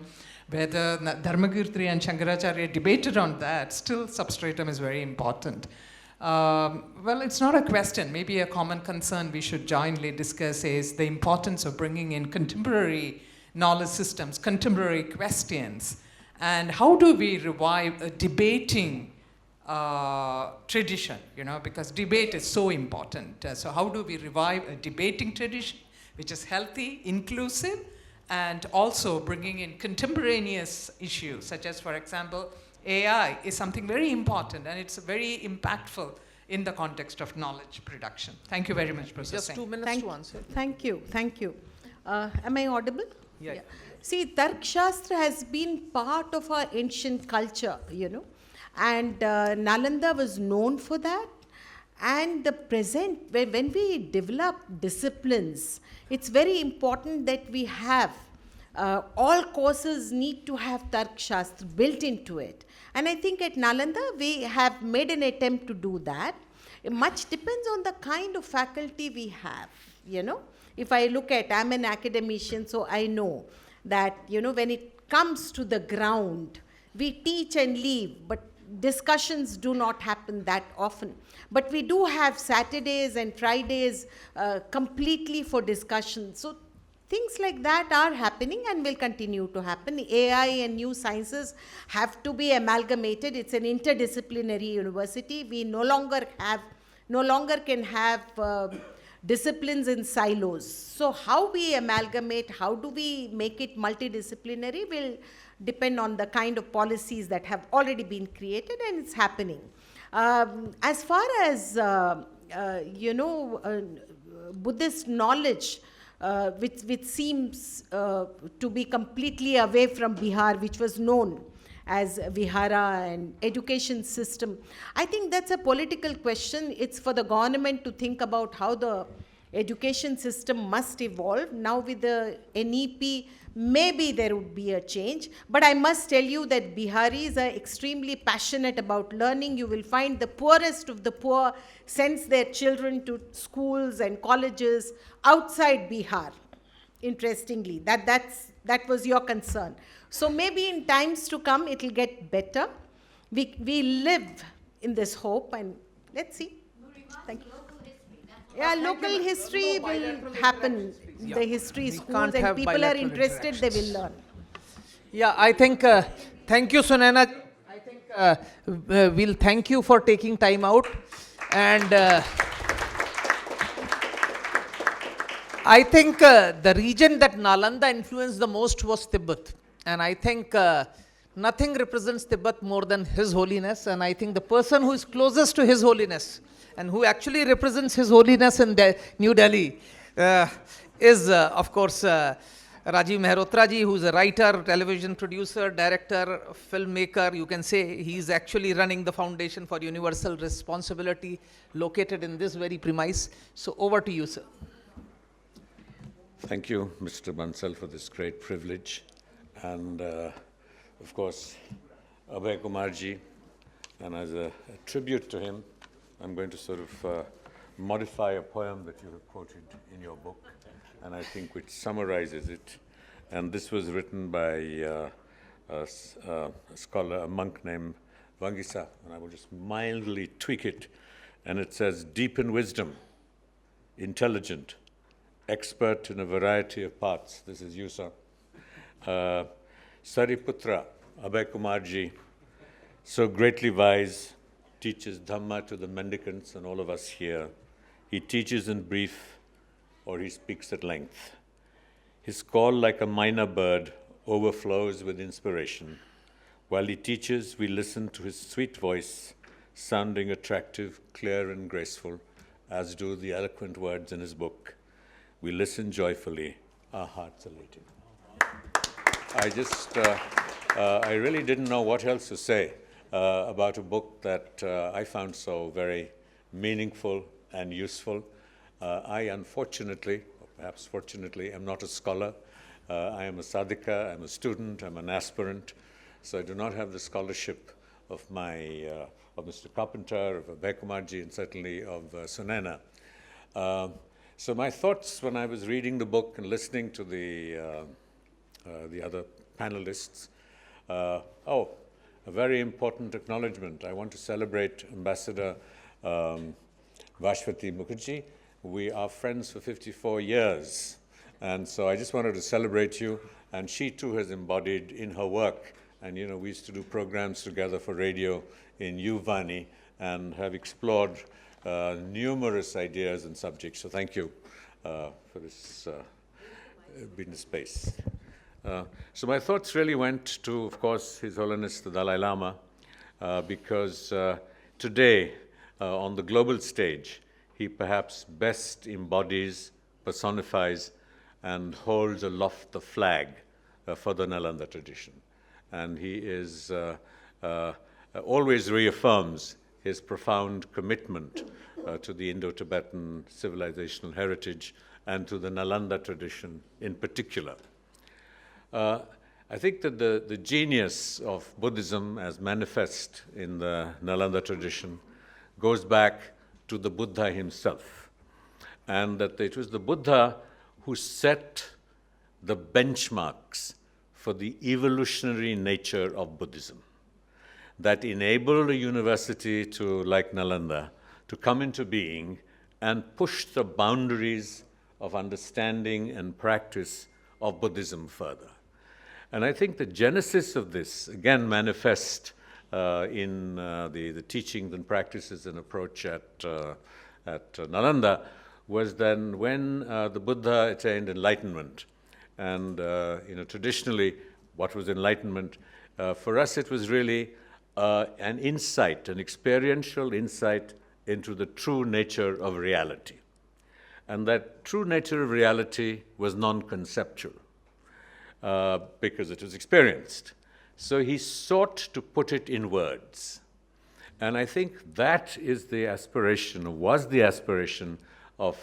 Whether Dharmagirtri and Shankaracharya debated on that, still substratum is very important. Well, it's not a question, maybe a common concern we should jointly discuss is the importance of bringing in contemporary knowledge systems, contemporary questions, and how do we revive a debating tradition, because debate is so important. So how do we revive a debating tradition which is healthy, inclusive, and also bringing in contemporaneous issues, such as, for example, AI is something very important, and it's very impactful in the context of knowledge production. Thank you very much, Professor Just Singh. 2 minutes to answer. Thank you. Am I audible? Yeah. See, Tark Shastra has been part of our ancient culture, and Nalanda was known for that. And the present, when we develop disciplines, it's very important that we have all courses need to have Tark Shastra built into it. And I think at Nalanda, we have made an attempt to do that. Much depends on the kind of faculty we have, If I look at, I'm an academician, so I know that, when it comes to the ground, we teach and leave, but discussions do not happen that often. But we do have Saturdays and Fridays completely for discussion. So things like that are happening and will continue to happen. AI and new sciences have to be amalgamated. It's an interdisciplinary university. We no longer can have disciplines in silos. So how we amalgamate, how do we make it multidisciplinary will depend on the kind of policies that have already been created, and it's happening. As far as, Buddhist knowledge, which seems to be completely away from Bihar, which was known as Vihara and education system. I think that's a political question. It's for the government to think about how the education system must evolve. Now with the NEP, maybe there would be a change. But I must tell you that Biharis are extremely passionate about learning. You will find the poorest of the poor sends their children to schools and colleges outside Bihar. Interestingly, that was your concern. So maybe in times to come, it will get better. We live in this hope, and let's see. Thank you. Yeah, local history will happen. The history schools and people are interested, they will learn. Yeah, I think, thank you, Sunaina. I think we'll thank you for taking time out. And I think the region that Nalanda influenced the most was Tibet. And I think nothing represents Tibet more than His Holiness. And I think the person who is closest to His Holiness and who actually represents His Holiness in New Delhi is, of course, Rajiv Mehrotra ji, who is a writer, television producer, director, filmmaker. You can say he's actually running the Foundation for Universal Responsibility located in this very premise. So over to you, sir. Thank you, Mr. Bansal, for this great privilege. And of course, Abhay Kumarji, and as a tribute to him, I'm going to sort of modify a poem that you have quoted in your book, and I think which summarizes it. And this was written by a scholar, a monk named Wangisa, and I will just mildly tweak it. And it says, deep in wisdom, intelligent, expert in a variety of parts. This is you, sir. Sariputra, Abhay Kumarji, so greatly wise, teaches Dhamma to the mendicants and all of us here. He teaches in brief, or he speaks at length. His call, like a minor bird, overflows with inspiration. While he teaches, we listen to his sweet voice, sounding attractive, clear, and graceful, as do the eloquent words in his book. We listen joyfully, our hearts elated. I really didn't know what else to say about a book that I found so very meaningful and useful. I unfortunately, or perhaps fortunately, am not a scholar. I am a sadhika, I'm a student, I'm an aspirant, so I do not have the scholarship of of Mr. Carpentier, of Abhay Kumarji, and certainly of Sunaina. So my thoughts when I was reading the book and listening to the other panelists, a very important acknowledgement. I want to celebrate Ambassador Vashwati Mukherjee. We are friends for 54 years, and so I just wanted to celebrate you, and she too has embodied in her work, and you know, we used to do programs together for radio in Yuvani and have explored numerous ideas and subjects, so thank you for this being the space. So my thoughts really went to, of course, His Holiness the Dalai Lama, because today, on the global stage, he perhaps best embodies, personifies, and holds aloft the flag for the Nalanda tradition. And he is always reaffirms his profound commitment to the Indo-Tibetan civilizational heritage and to the Nalanda tradition in particular. I think that the genius of Buddhism as manifest in the Nalanda tradition goes back to the Buddha himself, and that it was the Buddha who set the benchmarks for the evolutionary nature of Buddhism that enabled a university like Nalanda to come into being and push the boundaries of understanding and practice of Buddhism further. And I think the genesis of this, again, manifest in the teachings and practices and approach at Nalanda, was then when the Buddha attained enlightenment. And traditionally, what was enlightenment? For us, it was really an insight, an experiential insight into the true nature of reality. And that true nature of reality was non-conceptual because it was experienced. So he sought to put it in words. And I think that is the aspiration, or was the aspiration of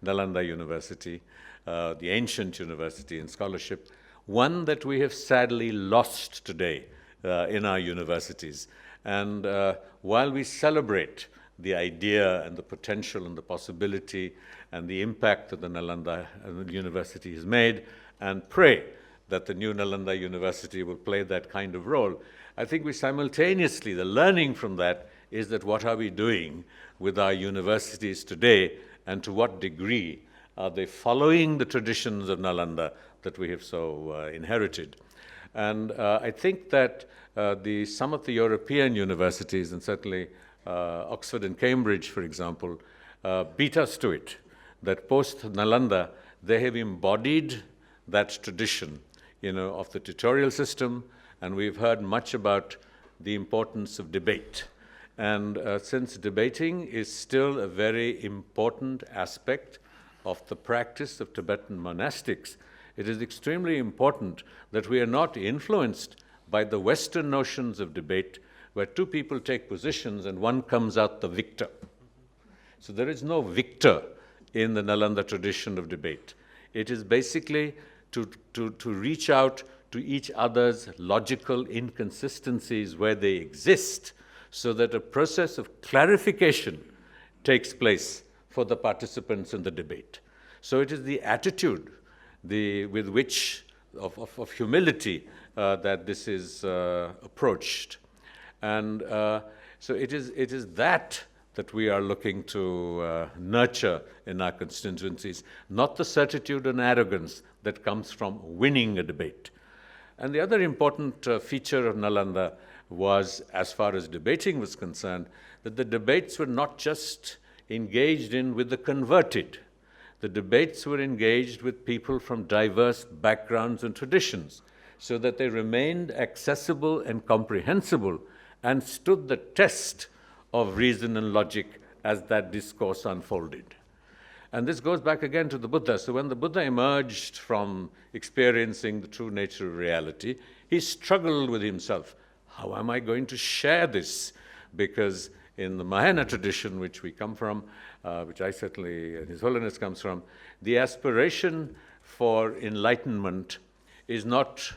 Nalanda University, the ancient university in scholarship, one that we have sadly lost today in our universities. And while we celebrate the idea and the potential and the possibility and the impact that the Nalanda University has made, and pray that the new Nalanda University will play that kind of role, I think we simultaneously, the learning from that is that what are we doing with our universities today, and to what degree are they following the traditions of Nalanda that we have so inherited. And I think that some of the European universities, and certainly Oxford and Cambridge, for example, beat us to it, that post-Nalanda, they have embodied that tradition, of the tutorial system, and we've heard much about the importance of debate. And since debating is still a very important aspect of the practice of Tibetan monastics, it is extremely important that we are not influenced by the Western notions of debate, where two people take positions and one comes out the victor. So there is no victor in the Nalanda tradition of debate. It is basically to reach out to each other's logical inconsistencies where they exist, so that a process of clarification takes place for the participants in the debate. So it is the attitude with which, of humility, that this is approached. And so it is that we are looking to nurture in our constituencies, not the certitude and arrogance that comes from winning a debate. And the other important feature of Nalanda was, as far as debating was concerned, that the debates were not just engaged in with the converted. The debates were engaged with people from diverse backgrounds and traditions, so that they remained accessible and comprehensible and stood the test of reason and logic as that discourse unfolded. And this goes back again to the Buddha. So when the Buddha emerged from experiencing the true nature of reality, he struggled with himself. How am I going to share this? Because in the Mahayana tradition, which we come from, which I certainly, His Holiness comes from, the aspiration for enlightenment is not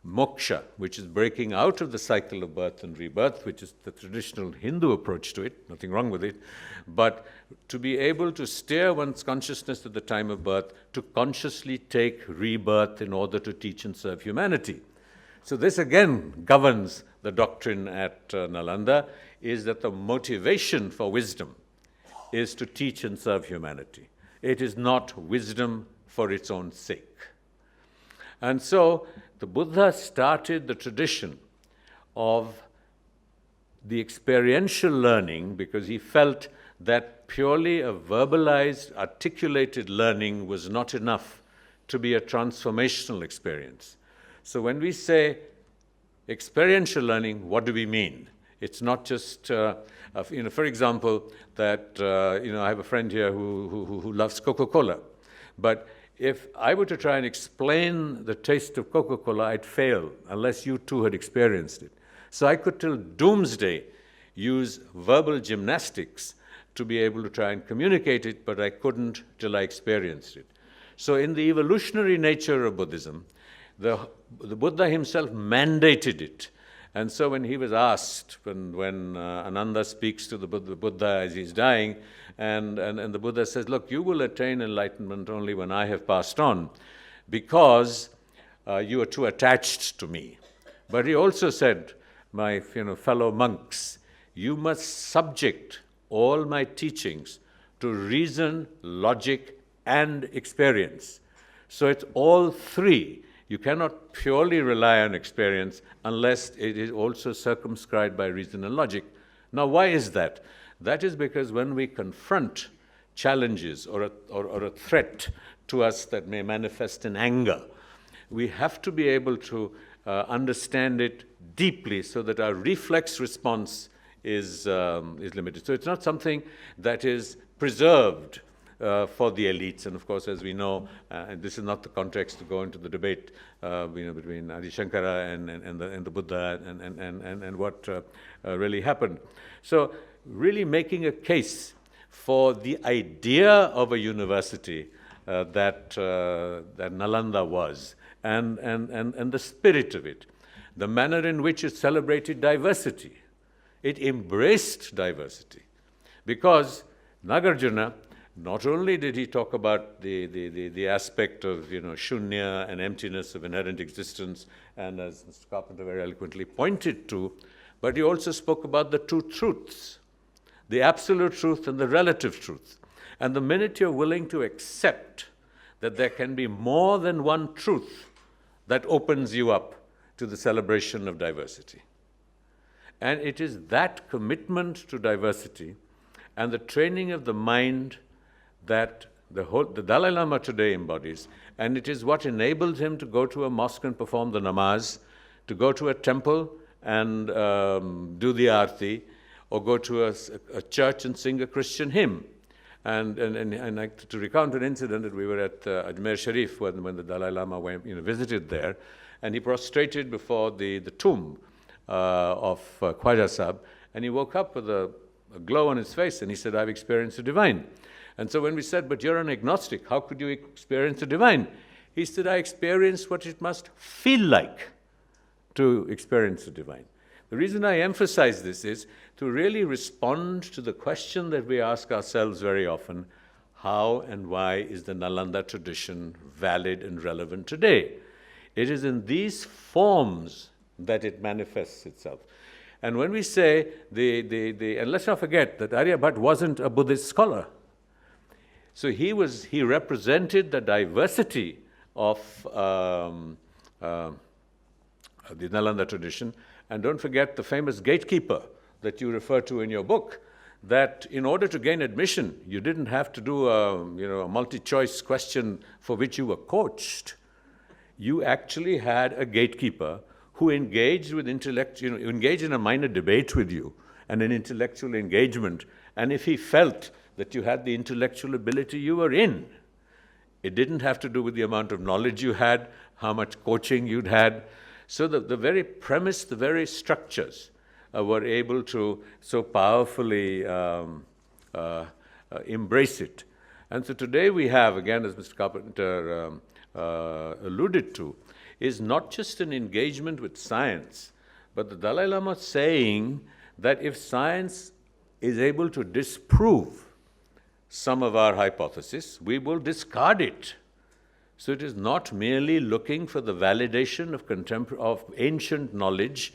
moksha, which is breaking out of the cycle of birth and rebirth, which is the traditional Hindu approach to it, nothing wrong with it, but to be able to steer one's consciousness at the time of birth to consciously take rebirth in order to teach and serve humanity. So this again governs the doctrine at Nalanda, is that the motivation for wisdom is to teach and serve humanity. It is not wisdom for its own sake. And so the Buddha started the tradition of the experiential learning because he felt that purely a verbalized, articulated learning was not enough to be a transformational experience. So when we say experiential learning, what do we mean? It's not just, for example, that I have a friend here who loves Coca-Cola, but if I were to try and explain the taste of Coca-Cola, I'd fail unless you too had experienced it. So I could till doomsday use verbal gymnastics to be able to try and communicate it, but I couldn't till I experienced it. So in the evolutionary nature of Buddhism, the Buddha himself mandated it. And so when he was asked, when Ananda speaks to the Buddha as he's dying, and the Buddha says, look, you will attain enlightenment only when I have passed on, because you are too attached to me. But he also said, my fellow monks, you must subject all my teachings to reason, logic, and experience. So it's all three. You cannot purely rely on experience unless it is also circumscribed by reason and logic. Now, why is that? That is because when we confront challenges or a threat to us that may manifest in anger, we have to be able to understand it deeply so that our reflex response is limited. So it's not something that is preserved for the elites. And of course, as we know, and this is not the context to go into the debate between Adi Shankara and the Buddha and what really happened. So really making a case for the idea of a university that Nalanda was, and the spirit of it, the manner in which it celebrated diversity. It embraced diversity, because Nagarjuna, not only did he talk about the aspect of shunya and emptiness of inherent existence, and as Mr. Carpenter very eloquently pointed to, but he also spoke about the two truths, the absolute truth and the relative truth. And the minute you're willing to accept that there can be more than one truth, that opens you up to the celebration of diversity. And it is that commitment to diversity and the training of the mind that the Dalai Lama today embodies, and it is what enabled him to go to a mosque and perform the namaz, to go to a temple and do the arti, or go to a church and sing a Christian hymn. And to recount an incident that we were at Ajmer Sharif when the Dalai Lama went, visited there, and he prostrated before the tomb of Khwaja Sahib, and he woke up with a glow on his face, and he said, "I've experienced the divine." And so when we said, "But you're an agnostic, how could you experience the divine?" He said, "I experienced what it must feel like to experience the divine." The reason I emphasize this is to really respond to the question that we ask ourselves very often: how and why is the Nalanda tradition valid and relevant today? It is in these forms that it manifests itself. And when we say and let's not forget that Aryabhat wasn't a Buddhist scholar. So he represented the diversity of the Nalanda tradition. And don't forget the famous gatekeeper that you refer to in your book, that in order to gain admission, you didn't have to do a multi-choice question for which you were coached. You actually had a gatekeeper who engaged with engaged in a minor debate with you and an intellectual engagement. And if he felt that you had the intellectual ability, you were in. It didn't have to do with the amount of knowledge you had, how much coaching you'd had. So the very premise, the very structures were able to so powerfully embrace it. And so today we have, again, as Mr. Carpenter alluded to, is not just an engagement with science, but the Dalai Lama saying that if science is able to disprove some of our hypotheses, we will discard it. So it is not merely looking for the validation of ancient knowledge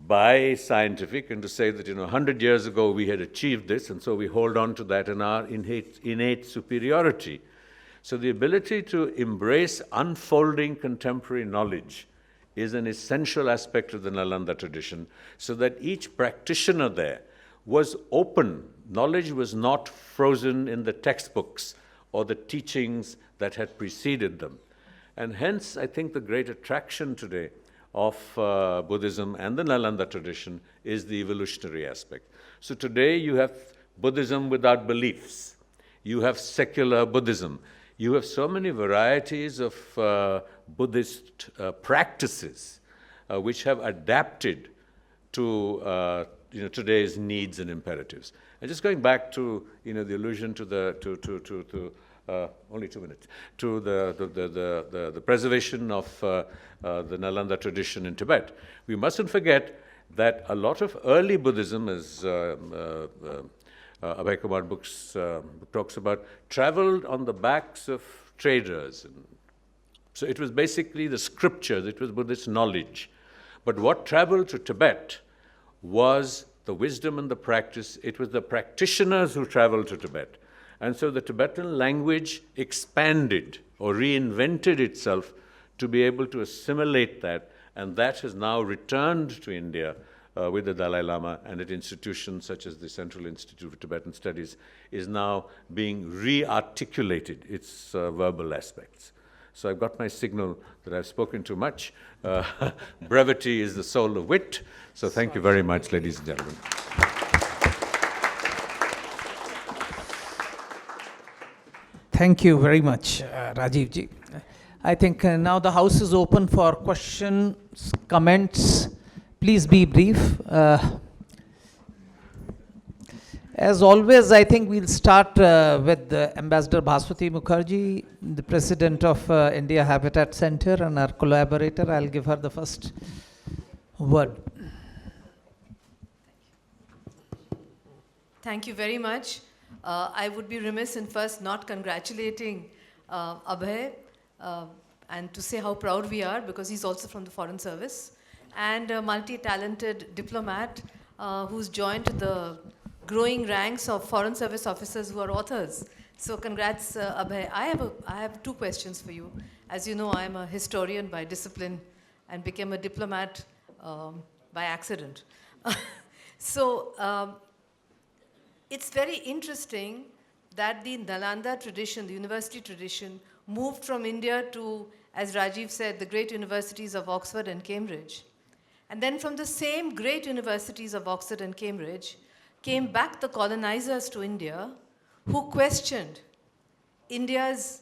by scientific, and to say that 100 years ago we had achieved this, and so we hold on to that in our innate superiority. So the ability to embrace unfolding contemporary knowledge is an essential aspect of the Nalanda tradition, so that each practitioner there was open. Knowledge was not frozen in the textbooks or the teachings that had preceded them. And hence, I think the great attraction today of Buddhism and the Nalanda tradition is the evolutionary aspect. So today you have Buddhism without beliefs. You have secular Buddhism. You have so many varieties of Buddhist practices which have adapted to today's needs and imperatives. And just going back to the allusion to only 2 minutes, to the preservation of the Nalanda tradition in Tibet. We mustn't forget that a lot of early Buddhism, as Abhay Kumar books talks about, traveled on the backs of traders. So it was basically the scriptures, it was Buddhist knowledge. But what traveled to Tibet was the wisdom and the practice. It was the practitioners who traveled to Tibet. And so the Tibetan language expanded or reinvented itself to be able to assimilate that, and that has now returned to India with the Dalai Lama, and at institutions such as the Central Institute for Tibetan Studies is now being re-articulated, its verbal aspects. So I've got my signal that I've spoken too much. Brevity is the soul of wit. So thank you very much, ladies and gentlemen. Thank you very much, Rajiv ji. I think now the house is open for questions, comments. Please be brief. As always, I think we'll start with Ambassador Bhaswati Mukherjee, the President of India Habitat Center and our collaborator. I'll give her the first word. Thank you very much. I would be remiss in first not congratulating Abhay and to say how proud we are, because he's also from the Foreign Service and a multi-talented diplomat who's joined the growing ranks of Foreign Service officers who are authors. So congrats, Abhay. I have 2 questions for you. As you know, I'm a historian by discipline and became a diplomat by accident. So it's very interesting that the Nalanda tradition, the university tradition, moved from India to, as Rajiv said, the great universities of Oxford and Cambridge. And then from the same great universities of Oxford and Cambridge came back the colonizers to India who questioned India's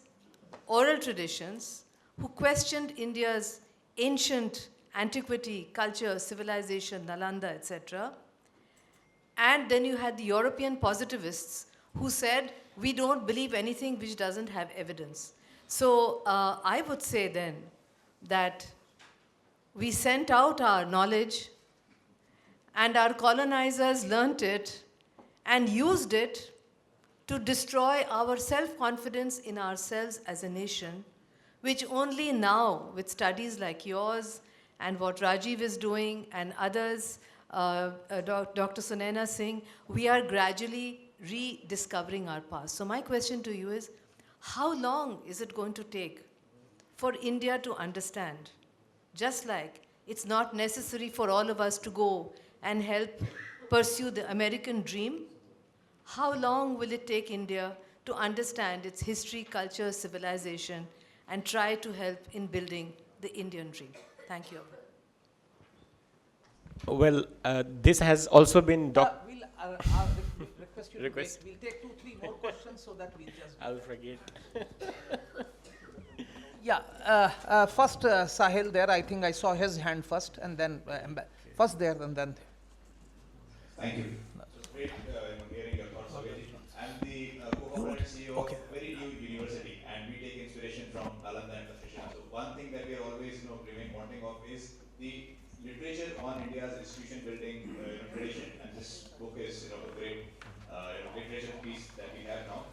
oral traditions, who questioned India's ancient antiquity, culture, civilization, Nalanda, etc. And then you had the European positivists who said, we don't believe anything which doesn't have evidence. So I would say then that we sent out our knowledge and our colonizers learnt it and used it to destroy our self-confidence in ourselves as a nation, which only now, with studies like yours and what Rajiv is doing and others, Dr. Sunaina Singh, we are gradually rediscovering our past. So my question to you is, how long is it going to take for India to understand? Just like it's not necessary for all of us to go and help pursue the American dream, how long will it take India to understand its history, culture, civilization, and try to help in building the Indian dream? Thank you. Well, this has also been Request you to wait. We'll take 2-3 more questions so that we'll just... I'll forget. Yeah, first Sahil there, I think I saw his hand first, and then first there and then... Thank you. It's great hearing your thoughts of it. I'm the co-founder and CEO of a very new university, and we take inspiration from Nalanda and Trustee-Secretary. So one thing that we are always remain wanting of is the literature on India's institution building tradition, and this book is a great literature piece that we have now.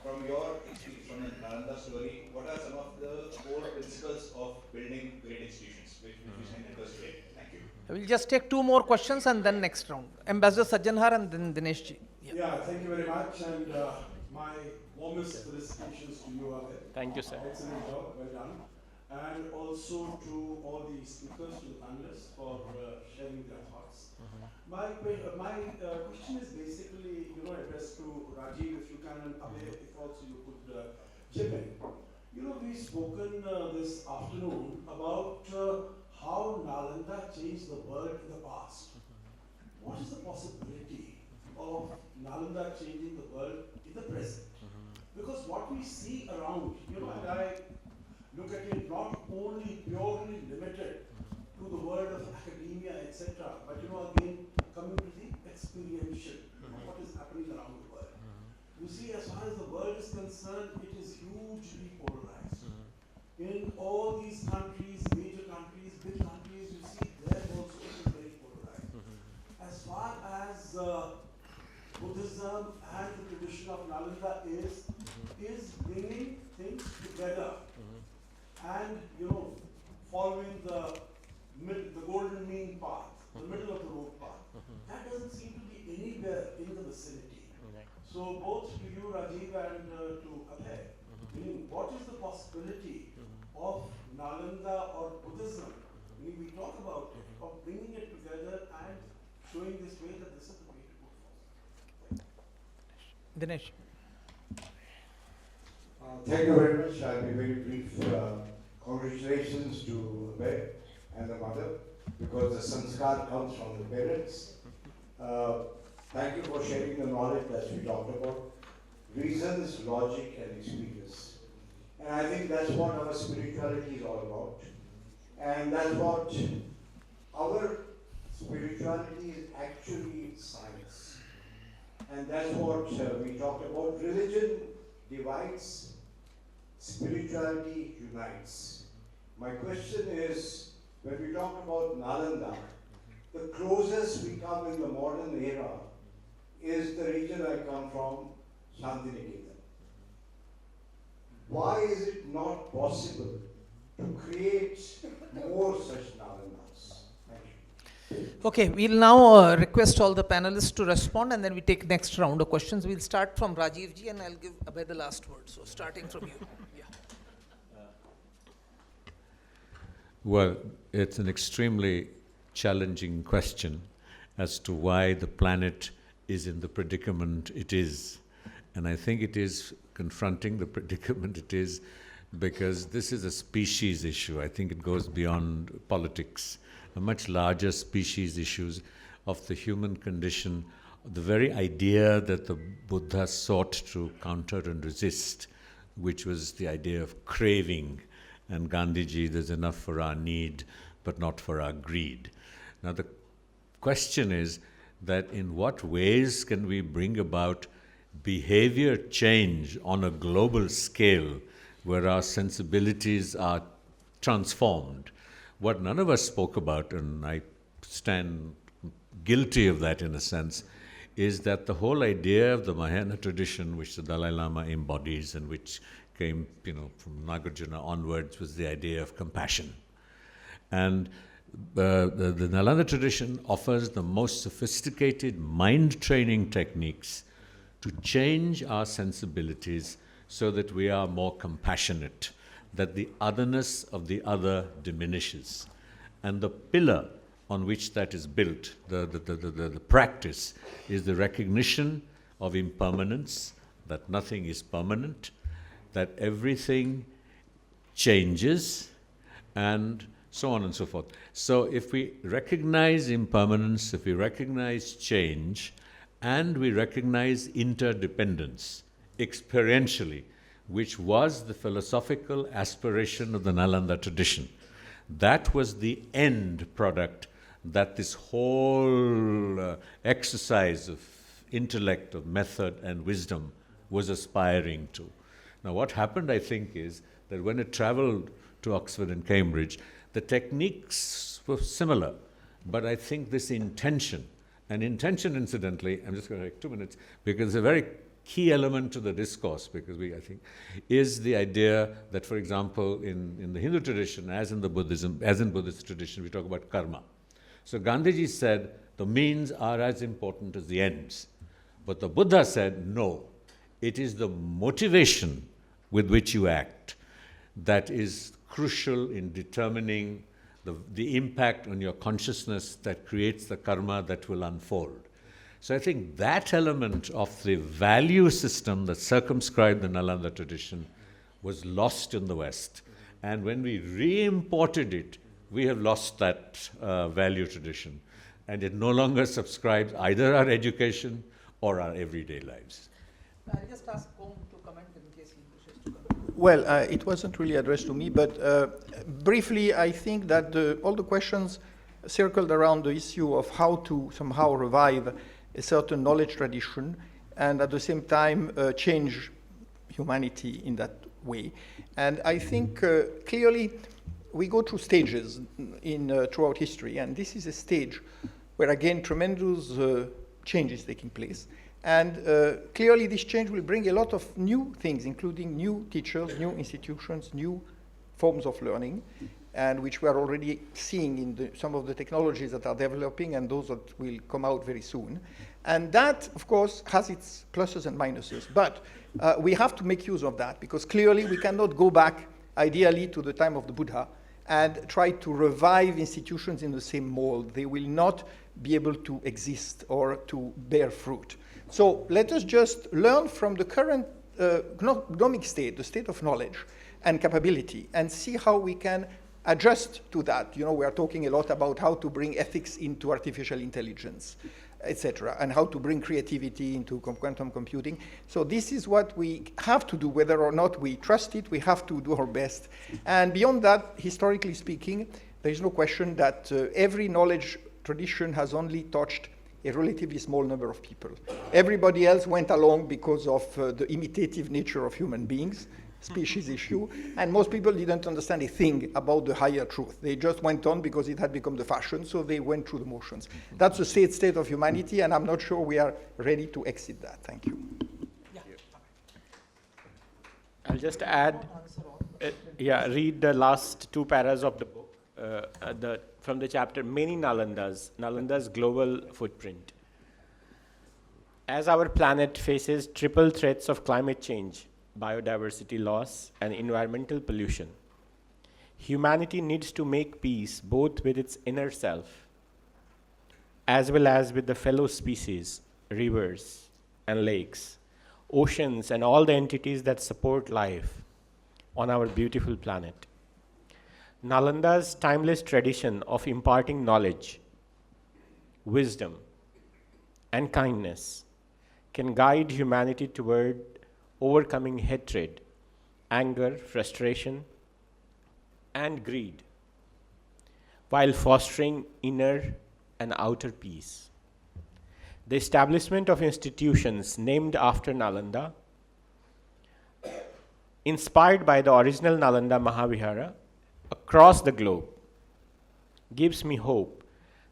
From your experience, from the Nalanda story, what are some of the core principles of building great institutions, which you can help us today? Thank you. We'll just take 2 more questions and then next round. Ambassador Sajjanhar and then Dinesh ji. Yeah, thank you very much, and my warmest felicitations to you, Abhay. Thank you, sir. Excellent job, well done. And also to all the speakers, to the panelists for sharing their thoughts. My question is basically, addressed to Rajiv, if you can, and Abhay, if also you could chip in. We've spoken this afternoon about how Nalanda changed the world in the past. What is the possibility of Nalanda changing the world in the present? Because what we see around, and I look at it not only purely limited to the world of academia, etc., but again, coming to the experiential, what is happening around the world. You see, as far as the world is concerned, it is hugely polarized. In all these countries, major countries, big countries, you see there also it is very polarized. As far as Buddhism and the tradition of Nalanda is bringing things together and following the golden mean path, the middle of the road path. That doesn't seem to be anywhere in the vicinity. So both to you, Rajiv, and to Abhay, what is the possibility of Nalanda or Buddhism, when we talk about it, of bringing it together and showing this way that this is the way to go forward? Dinesh. Thank you very much. I'll be very brief. Congratulations to Abhay and the mother, because the sanskar comes from the parents. Thank you for sharing the knowledge that we talked about. Reasons, logic, and experience. And I think that's what our spirituality is all about. And that's what our spirituality is actually science. And that's what we talked about. Religion divides, spirituality unites. My question is, when we talk about Nalanda, the closest we come in the modern era is the region I come from, Shantiniketan. Why is it not possible to create more such Nalandas? Thank you. Okay, we'll now request all the panelists to respond, and then we take next round of questions. We'll start from Rajiv ji, and I'll give Abhay the last word. So starting from you. Well, it's an extremely challenging question as to why the planet is in the predicament it is. And I think it is confronting the predicament it is because this is a species issue. I think it goes beyond politics, a much larger species issues of the human condition, the very idea that the Buddha sought to counter and resist, which was the idea of craving. And Gandhiji, there's enough for our need, but not for our greed. Now the question is that in what ways can we bring about behavior change on a global scale where our sensibilities are transformed? What none of us spoke about, and I stand guilty of that in a sense, is that the whole idea of the Mahayana tradition, which the Dalai Lama embodies and which came, from Nagarjuna onwards, was the idea of compassion. And the Nalanda tradition offers the most sophisticated mind training techniques to change our sensibilities so that we are more compassionate, that the otherness of the other diminishes. And the pillar on which that is built, the practice, is the recognition of impermanence, that nothing is permanent, that everything changes, and so on and so forth. So if we recognize impermanence, if we recognize change, and we recognize interdependence experientially, which was the philosophical aspiration of the Nalanda tradition, that was the end product that this whole exercise of intellect, of method and wisdom was aspiring to. Now what happened, I think, is that when it traveled to Oxford and Cambridge, the techniques were similar, but I think this intention, and intention incidentally, I'm just going to take 2 minutes, because it's a very key element to the discourse, because I think, is the idea that, for example, in the Hindu tradition, as in Buddhist tradition, we talk about karma. So Gandhiji said, the means are as important as the ends. But the Buddha said, no, it is the motivation with which you act that is crucial in determining the impact on your consciousness that creates the karma that will unfold. So I think that element of the value system that circumscribed the Nalanda tradition was lost in the West. And when we re-imported it, we have lost that value tradition. And it no longer subscribes either our education or our everyday lives. I'll just ask Côme to comment in case he wishes to comment. Well, it wasn't really addressed to me, but briefly, I think that all the questions circled around the issue of how to somehow revive a certain knowledge tradition and at the same time change humanity in that way. And I think clearly we go through stages throughout history, and this is a stage where, again, tremendous change is taking place. And clearly this change will bring a lot of new things, including new teachers, new institutions, new forms of learning, and which we are already seeing in some of the technologies that are developing and those that will come out very soon. And that, of course, has its pluses and minuses. But we have to make use of that, because clearly we cannot go back, ideally, to the time of the Buddha and try to revive institutions in the same mold. They will not be able to exist or to bear fruit. So let us just learn from the current gnomic state, the state of knowledge and capability, and see how we can adjust to that. We are talking a lot about how to bring ethics into artificial intelligence, etc., and how to bring creativity into quantum computing. So this is what we have to do, whether or not we trust it. We have to do our best. And beyond that, historically speaking, there is no question that every knowledge tradition has only touched a relatively small number of people. Everybody else went along because of the imitative nature of human beings, species issue, and most people didn't understand a thing about the higher truth. They just went on because it had become the fashion, so they went through the motions. That's the state of humanity, and I'm not sure we are ready to exit that. Thank you. I'll just add, read the last 2 paras of the book, from the chapter, Many Nalanda's Global Footprint. As our planet faces triple threats of climate change, biodiversity loss, and environmental pollution, humanity needs to make peace both with its inner self as well as with the fellow species, rivers and lakes, oceans, and all the entities that support life on our beautiful planet. Nalanda's timeless tradition of imparting knowledge, wisdom, and kindness can guide humanity toward overcoming hatred, anger, frustration, and greed, while fostering inner and outer peace. The establishment of institutions named after Nalanda, inspired by the original Nalanda Mahavihara across the globe, gives me hope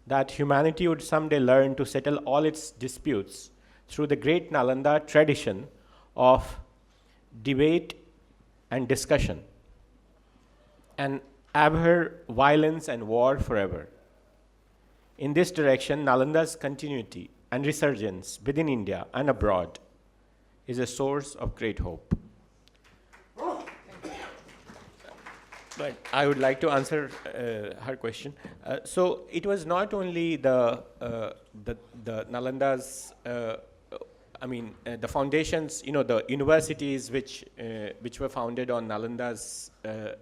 that humanity would someday learn to settle all its disputes through the great Nalanda tradition of debate and discussion, and abhor violence and war forever. In this direction, Nalanda's continuity and resurgence within India and abroad is a source of great hope. But I would like to answer her question. So it was not only the Nalanda's, the foundations, the universities which were founded on Nalanda's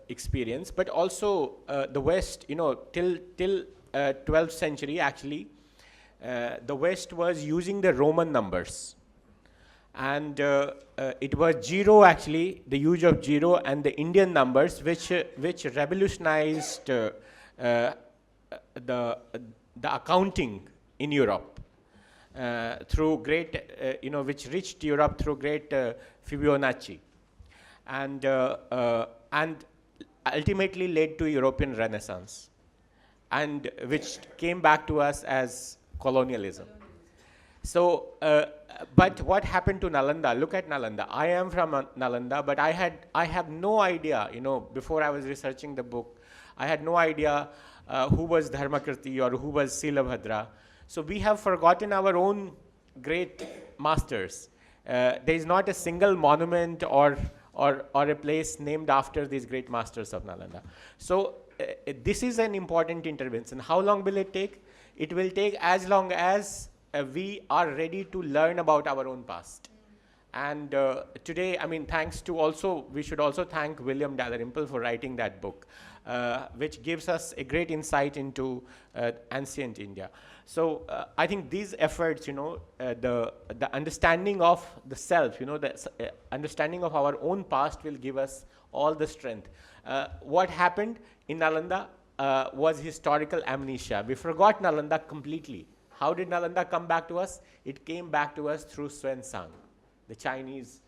experience, but also the West, till 12th century actually, the West was using the Roman numbers. And it was zero actually, the use of zero and the Indian numbers, which revolutionized the accounting in Europe through great, which reached Europe through great Fibonacci, and ultimately led to European Renaissance, and which came back to us as colonialism. So, but what happened to Nalanda? Look at Nalanda. I am from Nalanda, but I have no idea, before I was researching the book, I had no idea who was Dharmakirti or who was Silabhadra. So we have forgotten our own great masters. There is not a single monument or a place named after these great masters of Nalanda. So this is an important intervention. How long will it take? It will take as long as we are ready to learn about our own past. And today, thanks to also, we should also thank William Dalrymple for writing that book, which gives us a great insight into ancient India. So I think these efforts, the understanding of the self, the understanding of our own past will give us all the strength. What happened in Nalanda was historical amnesia. We forgot Nalanda completely. How did Nalanda come back to us? It came back to us through Xuanzang, the Chinese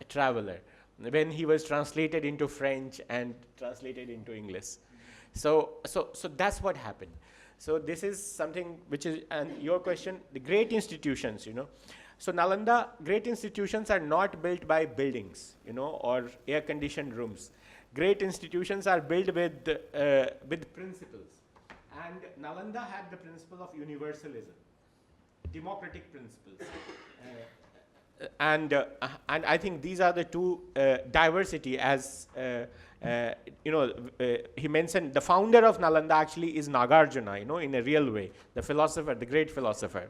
traveler, when he was translated into French and translated into English. So that's what happened. So this is something which is, and your question, the great institutions, So Nalanda, great institutions are not built by buildings, or air-conditioned rooms. Great institutions are built with principles. And Nalanda had the principle of universalism, democratic principles. And I think these are the two, diversity, as he mentioned, the founder of Nalanda actually is Nagarjuna, in a real way, the philosopher, the great philosopher.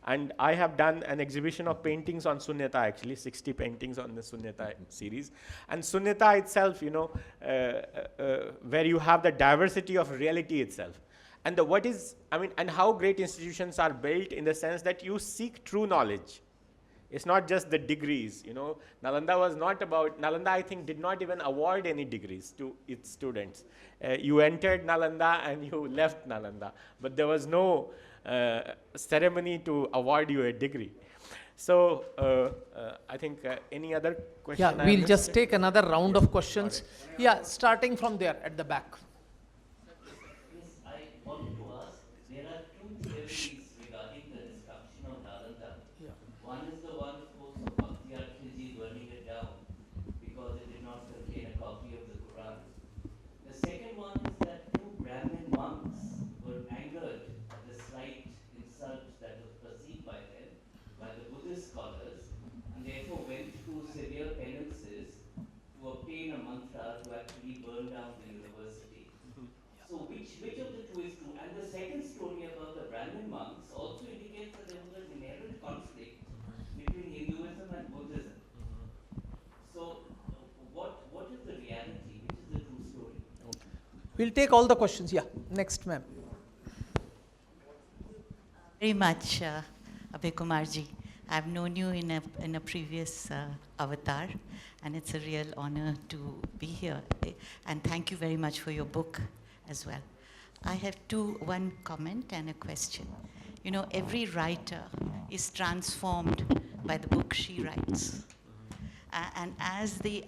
And I have done an exhibition of paintings on Sunyata, actually, 60 paintings on the Sunyata series. And Sunyata itself, where you have the diversity of reality itself. And and how great institutions are built in the sense that you seek true knowledge. It's not just the degrees, Nalanda, I think, did not even award any degrees to its students. You entered Nalanda and you left Nalanda, but there was no ceremony to award you a degree. So I think any other question? Yeah, we'll just take another round of questions. Yeah, starting from there at the back. severe penances to obtain a mantra to actually burn down the university. We'll take all the questions. Yeah, next, ma'am. Very much, Abhay Kumarji. I've known you in a previous avatar, and it's a real honor to be here. And thank you very much for your book as well. I have one comment and a question. You know, every writer is transformed by the book she writes. And as the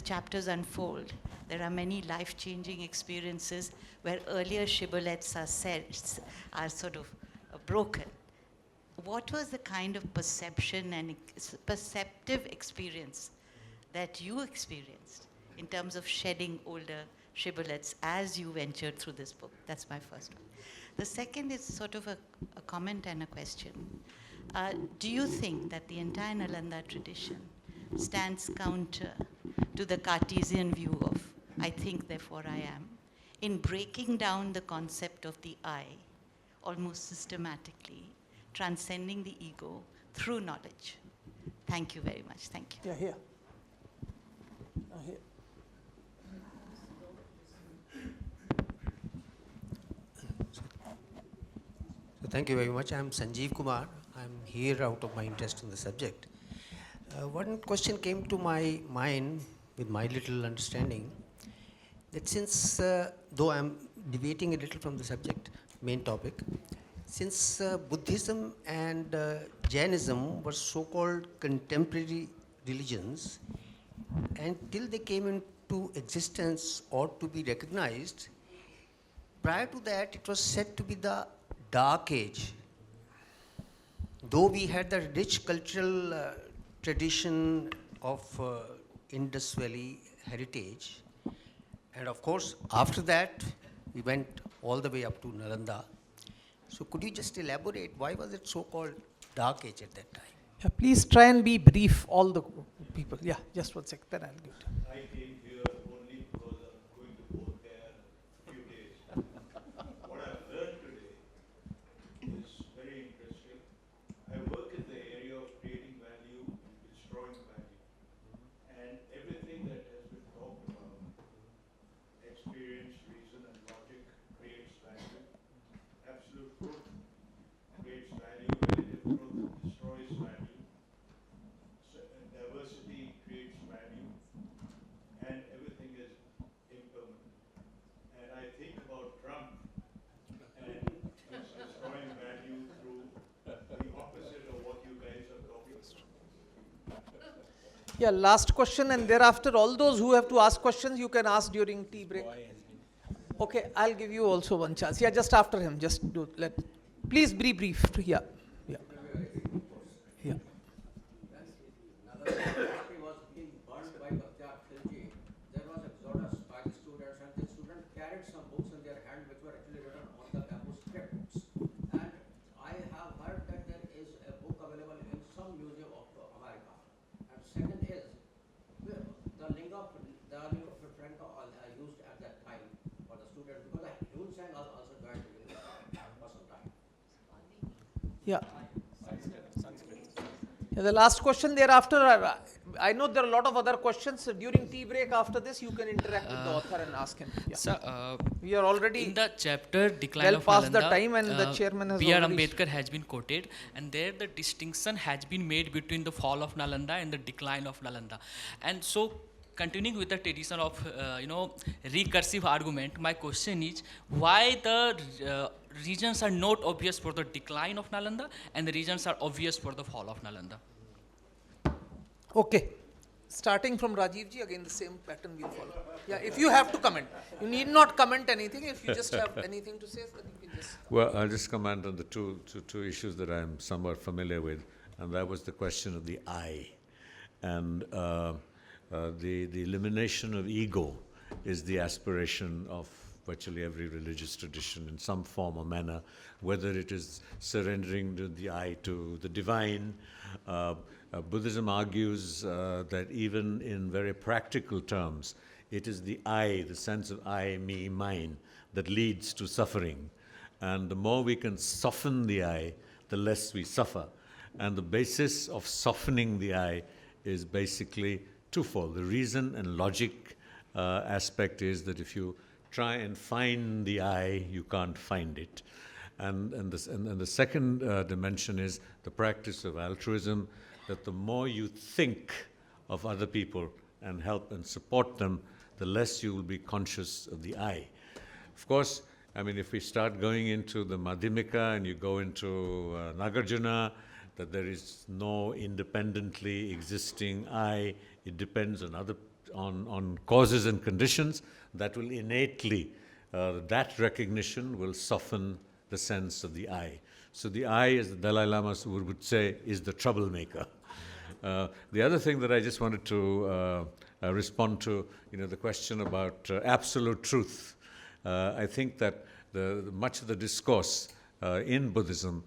chapters unfold, there are many life-changing experiences where earlier shibboleths are sort of broken. What was the kind of perception and perceptive experience that you experienced in terms of shedding older shibboleths as you ventured through this book? That's my first one. The second is sort of a comment and a question. Do you think that the entire Nalanda tradition stands counter to the Cartesian view of I think, therefore I am, in breaking down the concept of the I, almost systematically, transcending the ego through knowledge? Thank you very much. Thank you. Yeah, here. Here. So thank you very much. I'm Sanjeev Kumar. I'm here out of my interest in the subject. One question came to my mind with my little understanding that since, though I'm deviating a little from the subject, main topic, since Buddhism and Jainism were so-called contemporary religions, and till they came into existence or to be recognized, prior to that it was said to be the Dark Age. Though we had the rich cultural tradition of Indus Valley heritage, and of course after that we went all the way up to Nalanda. So could you just elaborate, why was it so called Dark Age at that time? Yeah, please try and be brief, all the people. Yeah, just 1 second, then I'll give it. I came here only because I'm going to go there a few days. What I've learned today is very interesting. I work in the area of creating value and destroying value. And everything that has been talked about, experience, reason, and logic creates value. Absolute truth creates value, relative truth destroys value. Diversity creates value, and everything is impermanent. And I think about Trump and it's destroying value through the opposite of what you guys are talking about. Yeah, last question, and thereafter all those who have to ask questions, you can ask during tea break. Okay, I'll give you also one chance. Yeah, just after him, just do let. Please be brief. Yeah, yeah, yeah. Was being burned by Bhatyar Khilji, there was exodus by the students, and the students carried some books in their hand which were actually written on the bamboo scripts. And I have heard that there is a book available in some museum of America. And second is the lingua franca used at that time for the students, because Yun Sang also joined the university for some time. Yeah. Yeah, the last question thereafter, I know there are a lot of other questions. So during tea break after this, you can interact with the author and ask him. Yeah. Sir, we are already in the chapter Decline well of past Nalanda, the time, and the chairman has B.R. already Ambedkar has been quoted, and there the distinction has been made between the fall of Nalanda and the decline of Nalanda. And so, continuing with the tradition of recursive argument, my question is why the reasons are not obvious for the decline of Nalanda and the reasons are obvious for the fall of Nalanda? Okay. Starting from Rajiv ji, again the same pattern we'll follow. Yeah, if you have to comment. You need not comment anything. If you just have anything to say, then you can just... Well, I'll just comment on the two issues that I'm somewhat familiar with, and that was the question of the I. And the elimination of ego is the aspiration of virtually every religious tradition in some form or manner, whether it is surrendering the I to the divine. Buddhism argues that even in very practical terms, it is the I, the sense of I, me, mine, that leads to suffering. And the more we can soften the I, the less we suffer. And the basis of softening the I is basically twofold. The reason and logic aspect is that if you try and find the I, you can't find it. And the second dimension is the practice of altruism, that the more you think of other people and help and support them, the less you will be conscious of the I. Of course, I mean, if we start going into the Madhyamika and you go into Nagarjuna, that there is no independently existing I, it depends on causes and conditions, that will innately, that recognition will soften the sense of the I. So the I, as the Dalai Lama would say, is the troublemaker. The other thing that I just wanted to respond to, the question about absolute truth. I think that much of the discourse in Buddhism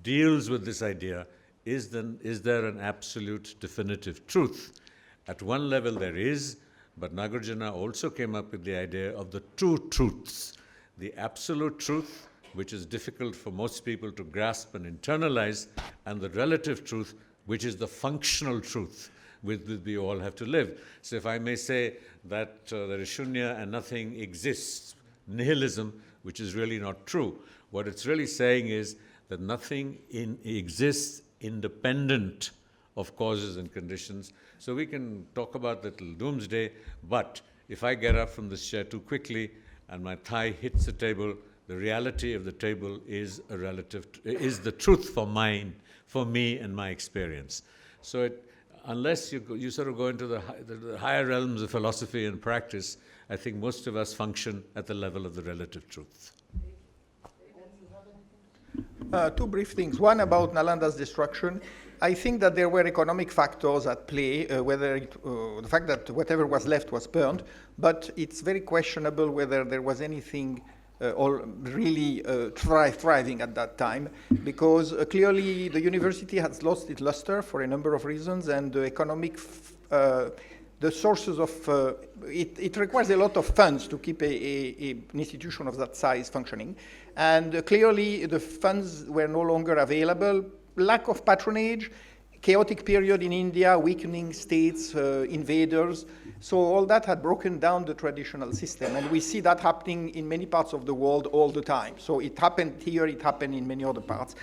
deals with this idea, is there an absolute definitive truth? At one level there is, but Nagarjuna also came up with the idea of the two truths. The absolute truth, which is difficult for most people to grasp and internalize, and the relative truth, which is the functional truth with which we all have to live. So if I may say that there is shunya and nothing exists, nihilism, which is really not true, what it's really saying is that nothing exists independent of causes and conditions. So we can talk about the doomsday, but if I get up from this chair too quickly and my thigh hits the table, the reality of the table is is the truth for me and my experience. So unless you sort of go into the higher realms of philosophy and practice, I think most of us function at the level of the relative truth. Two brief things. One about Nalanda's destruction. I think that there were economic factors at play, the fact that whatever was left was burned, but it's very questionable whether there was anything really thriving at that time, because clearly the university has lost its luster for a number of reasons, and the economic, the sources of, it requires a lot of funds to keep an institution of that size functioning, and clearly the funds were no longer available. Lack of patronage, chaotic period in India, weakening states, invaders. So all that had broken down the traditional system. And we see that happening in many parts of the world all the time. So it happened here, it happened in many other parts.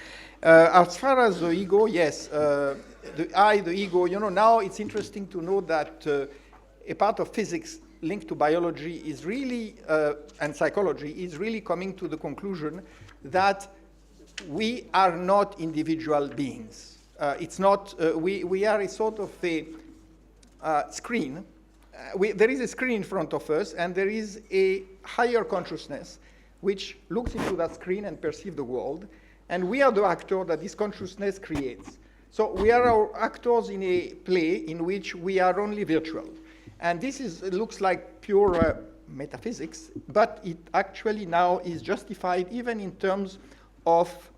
As far as the ego, yes, the ego, now it's interesting to know that a part of physics linked to biology is really, and psychology, is really coming to the conclusion that we are not individual beings. It's not, we are a sort of a screen. There is a screen in front of us, and there is a higher consciousness which looks into that screen and perceives the world, and we are the actor that this consciousness creates. So we are our actors in a play in which we are only virtual. And this looks like pure metaphysics, but it actually now is justified even in terms of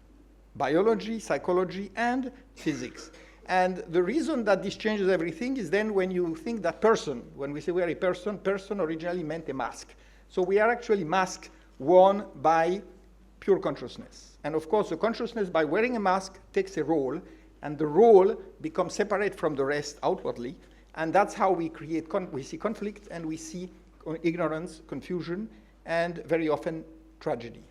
biology, psychology, and physics. And the reason that this changes everything is then when you think that person, when we say we are a person originally meant a mask. So we are actually mask worn by pure consciousness. And of course, the consciousness by wearing a mask takes a role, and the role becomes separate from the rest outwardly. And that's how we create, we see conflict, and we see ignorance, confusion, and very often tragedy.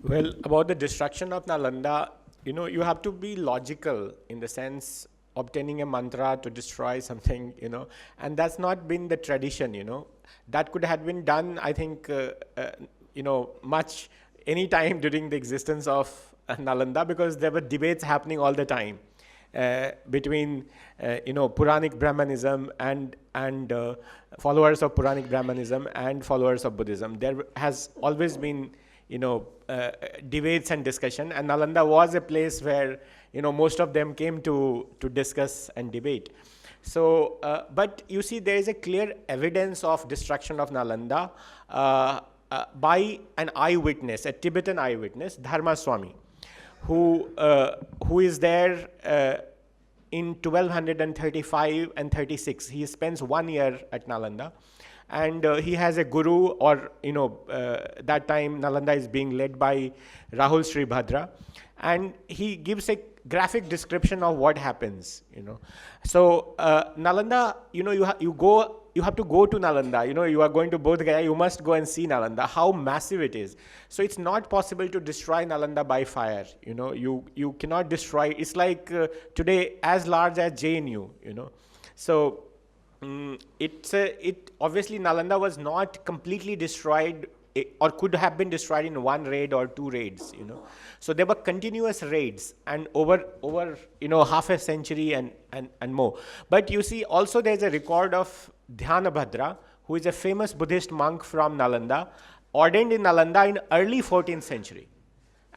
Well, about the destruction of Nalanda, you have to be logical in the sense obtaining a mantra to destroy something, and that's not been the tradition, That could have been done, I think, much any time during the existence of Nalanda, because there were debates happening all the time between, Puranic Brahmanism and followers of Puranic Brahmanism and followers of Buddhism. There has always been debates and discussion, and Nalanda was a place where most of them came to discuss and debate. So, but you see, there is a clear evidence of destruction of Nalanda by an eyewitness, a Tibetan eyewitness, Dharma Swami, who is there in 1235 and 36. He spends 1 year at Nalanda. And he has a guru, or that time Nalanda is being led by Rahul Sribhadra, and he gives graphic description of what happens, So Nalanda, you have to go to Nalanda, you are going to Bodh Gaya, you must go and see Nalanda, how massive it is. So it's not possible to destroy Nalanda by fire, you cannot destroy, it's like today as large as JNU, So it obviously Nalanda was not completely destroyed or could have been destroyed in one raid or two raids, So there were continuous raids and over half a century and more. But you see, also there's a record of Dhyanabhadra, who is a famous Buddhist monk from Nalanda, ordained in Nalanda in early 14th century.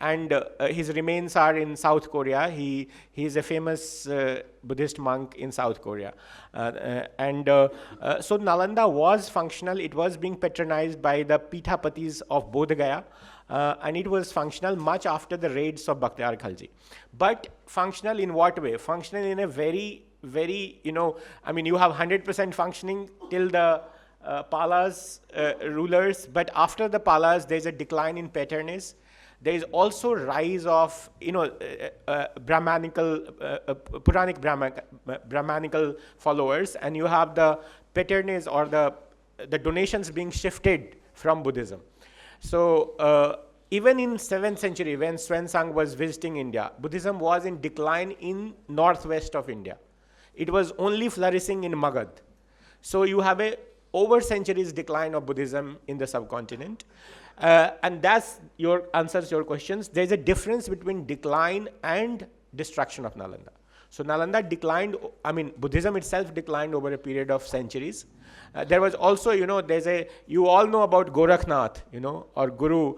And his remains are in South Korea. He is a famous Buddhist monk in South Korea. So Nalanda was functional. It was being patronized by the Pithapatis of Bodh Gaya. And it was functional much after the raids of Bakhtiyar Khalji. But functional in what way? Functional in a very, very, you have 100% functioning till the Palas rulers. But after the Palas, there's a decline in patronage. There is also rise of, Brahmanical, Puranic Brahmanical followers, and you have the patronage or the donations being shifted from Buddhism. So even in 7th century, when Xuanzang was visiting India, Buddhism was in decline in northwest of India. It was only flourishing in Magad. So you have a over centuries decline of Buddhism in the subcontinent. And that's answers your questions. There's a difference between decline and destruction of Nalanda. So Nalanda declined, Buddhism itself declined over a period of centuries. There was also, you all know about Gorakhnath, or Guru,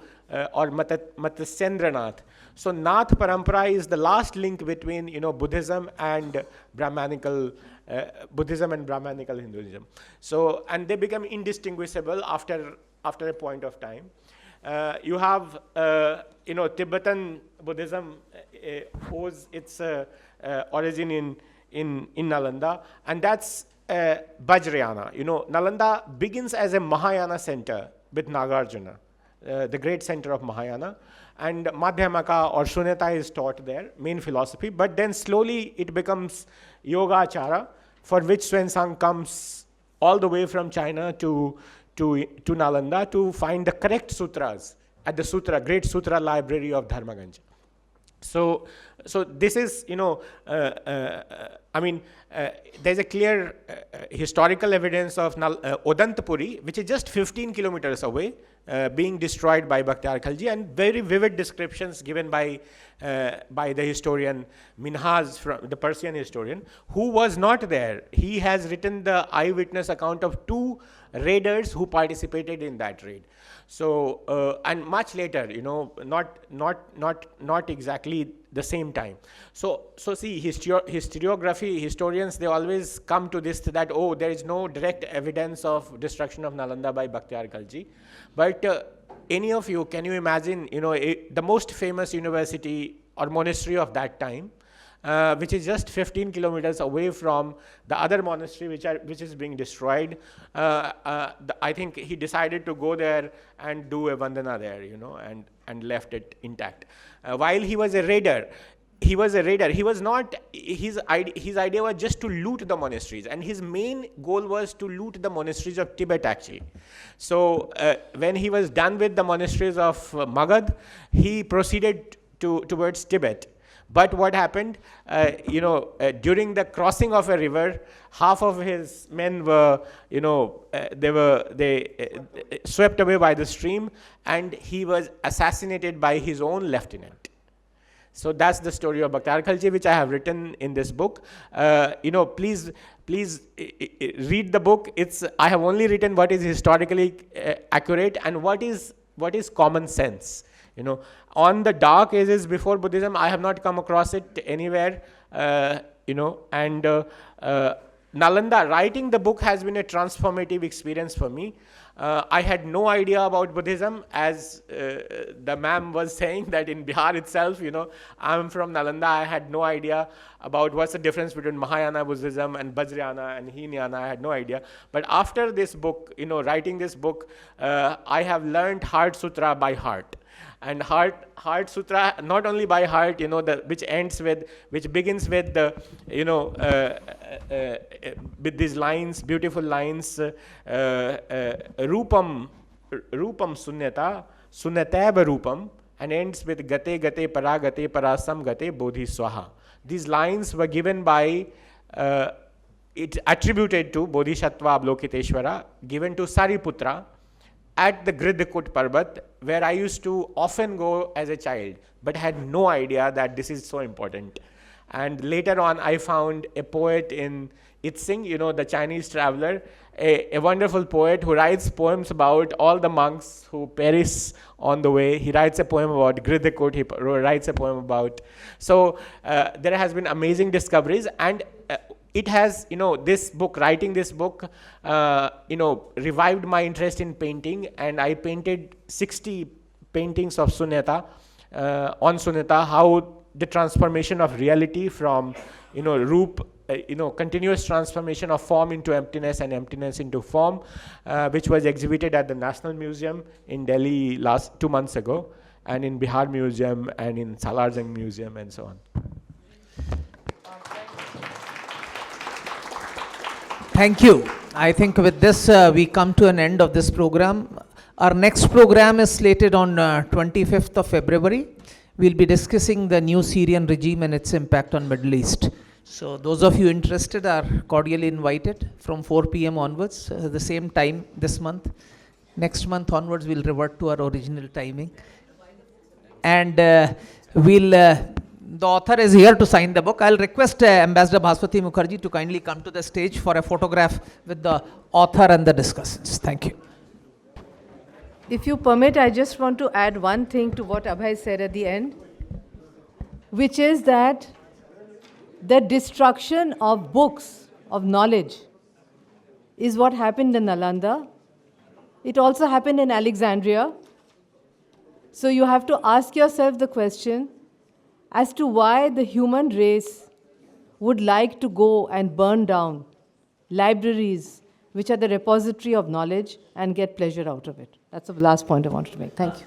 or Matsyendranath. So Nath Parampara is the last link between, Buddhism and Brahmanical Hinduism. So, and they become indistinguishable after a point of time. You have, Tibetan Buddhism owes its origin in Nalanda, and that's Vajrayana. Nalanda begins as a Mahayana center with Nagarjuna, the great center of Mahayana, and Madhyamaka or Shunyata is taught there, main philosophy, but then slowly it becomes Yogacara, for which Xuanzang comes all the way from China to Nalanda to find the correct sutras at the great sutra library of Dharmaganja. So this is, there's a clear historical evidence of Odantapuri, which is just 15 kilometers away, being destroyed by Bakhtiyar Khalji, and very vivid descriptions given by the historian Minhaj, the Persian historian, who was not there. He has written the eyewitness account of 2 raiders who participated in that raid. So and much later, not exactly the same time. So see, historiography, historians, they always come to this, that there is no direct evidence of destruction of Nalanda by Bakhtiyar Khalji. But any of you, can you imagine, the most famous university or monastery of that time, which is just 15 kilometers away from the other monastery which is being destroyed. I think he decided to go there and do a vandana there, and left it intact. While he was a raider, he was not, his idea was just to loot the monasteries, and his main goal was to loot the monasteries of Tibet actually. So when he was done with the monasteries of Magad, he proceeded towards Tibet. But what happened, during the crossing of a river, half of his men were, they swept away by the stream, and he was assassinated by his own lieutenant. So that's the story of Bakhtiyar Khalji, which I have written in this book. Please read the book. I have only written what is historically accurate and what is common sense. On the dark ages before Buddhism, I have not come across it anywhere, and Nalanda, writing the book has been a transformative experience for me. I had no idea about Buddhism, as the ma'am was saying that in Bihar itself, I'm from Nalanda, I had no idea about what's the difference between Mahayana Buddhism and Vajrayana and Hinayana. I had no idea. But after this book, writing this book, I have learned Heart Sutra by heart. And Heart Sutra, not only by heart, which begins with the, with these lines, beautiful lines, Rupam Sunyata, Sunyateva Rupam, and ends with Gate Parasam Gate Bodhi Swaha. These lines were given by, it attributed to Bodhisattva Avalokiteshvara, given to Sariputra at the Gridhakut Parbat, where I used to often go as a child, but had no idea that this is so important. And later on, I found a poet in Itzing, the Chinese traveler, a wonderful poet who writes poems about all the monks who perish on the way. He writes a poem about Gridhakut, he writes a poem about. So there has been amazing discoveries, and it has, this book, writing this book, revived my interest in painting, and I painted 60 paintings of Sunyata, on Sunyata, how the transformation of reality from, continuous transformation of form into emptiness and emptiness into form, which was exhibited at the National Museum in Delhi 2 months ago, and in Bihar Museum and in Salarzang Museum and so on. Thank you. I think with this, we come to an end of this program. Our next program is slated on 25th of February. We'll be discussing the new Syrian regime and its impact on Middle East. So those of you interested are cordially invited from 4 p.m. onwards, the same time this month. Next month onwards, we'll revert to our original timing. And the author is here to sign the book. I'll request Ambassador Bhaswati Mukherjee to kindly come to the stage for a photograph with the author and the discussants. Thank you. If you permit, I just want to add one thing to what Abhay said at the end, which is that the destruction of books, of knowledge, is what happened in Nalanda. It also happened in Alexandria. So you have to ask yourself the question as to why the human race would like to go and burn down libraries which are the repository of knowledge and get pleasure out of it. That's the last point I wanted to make. Thank you.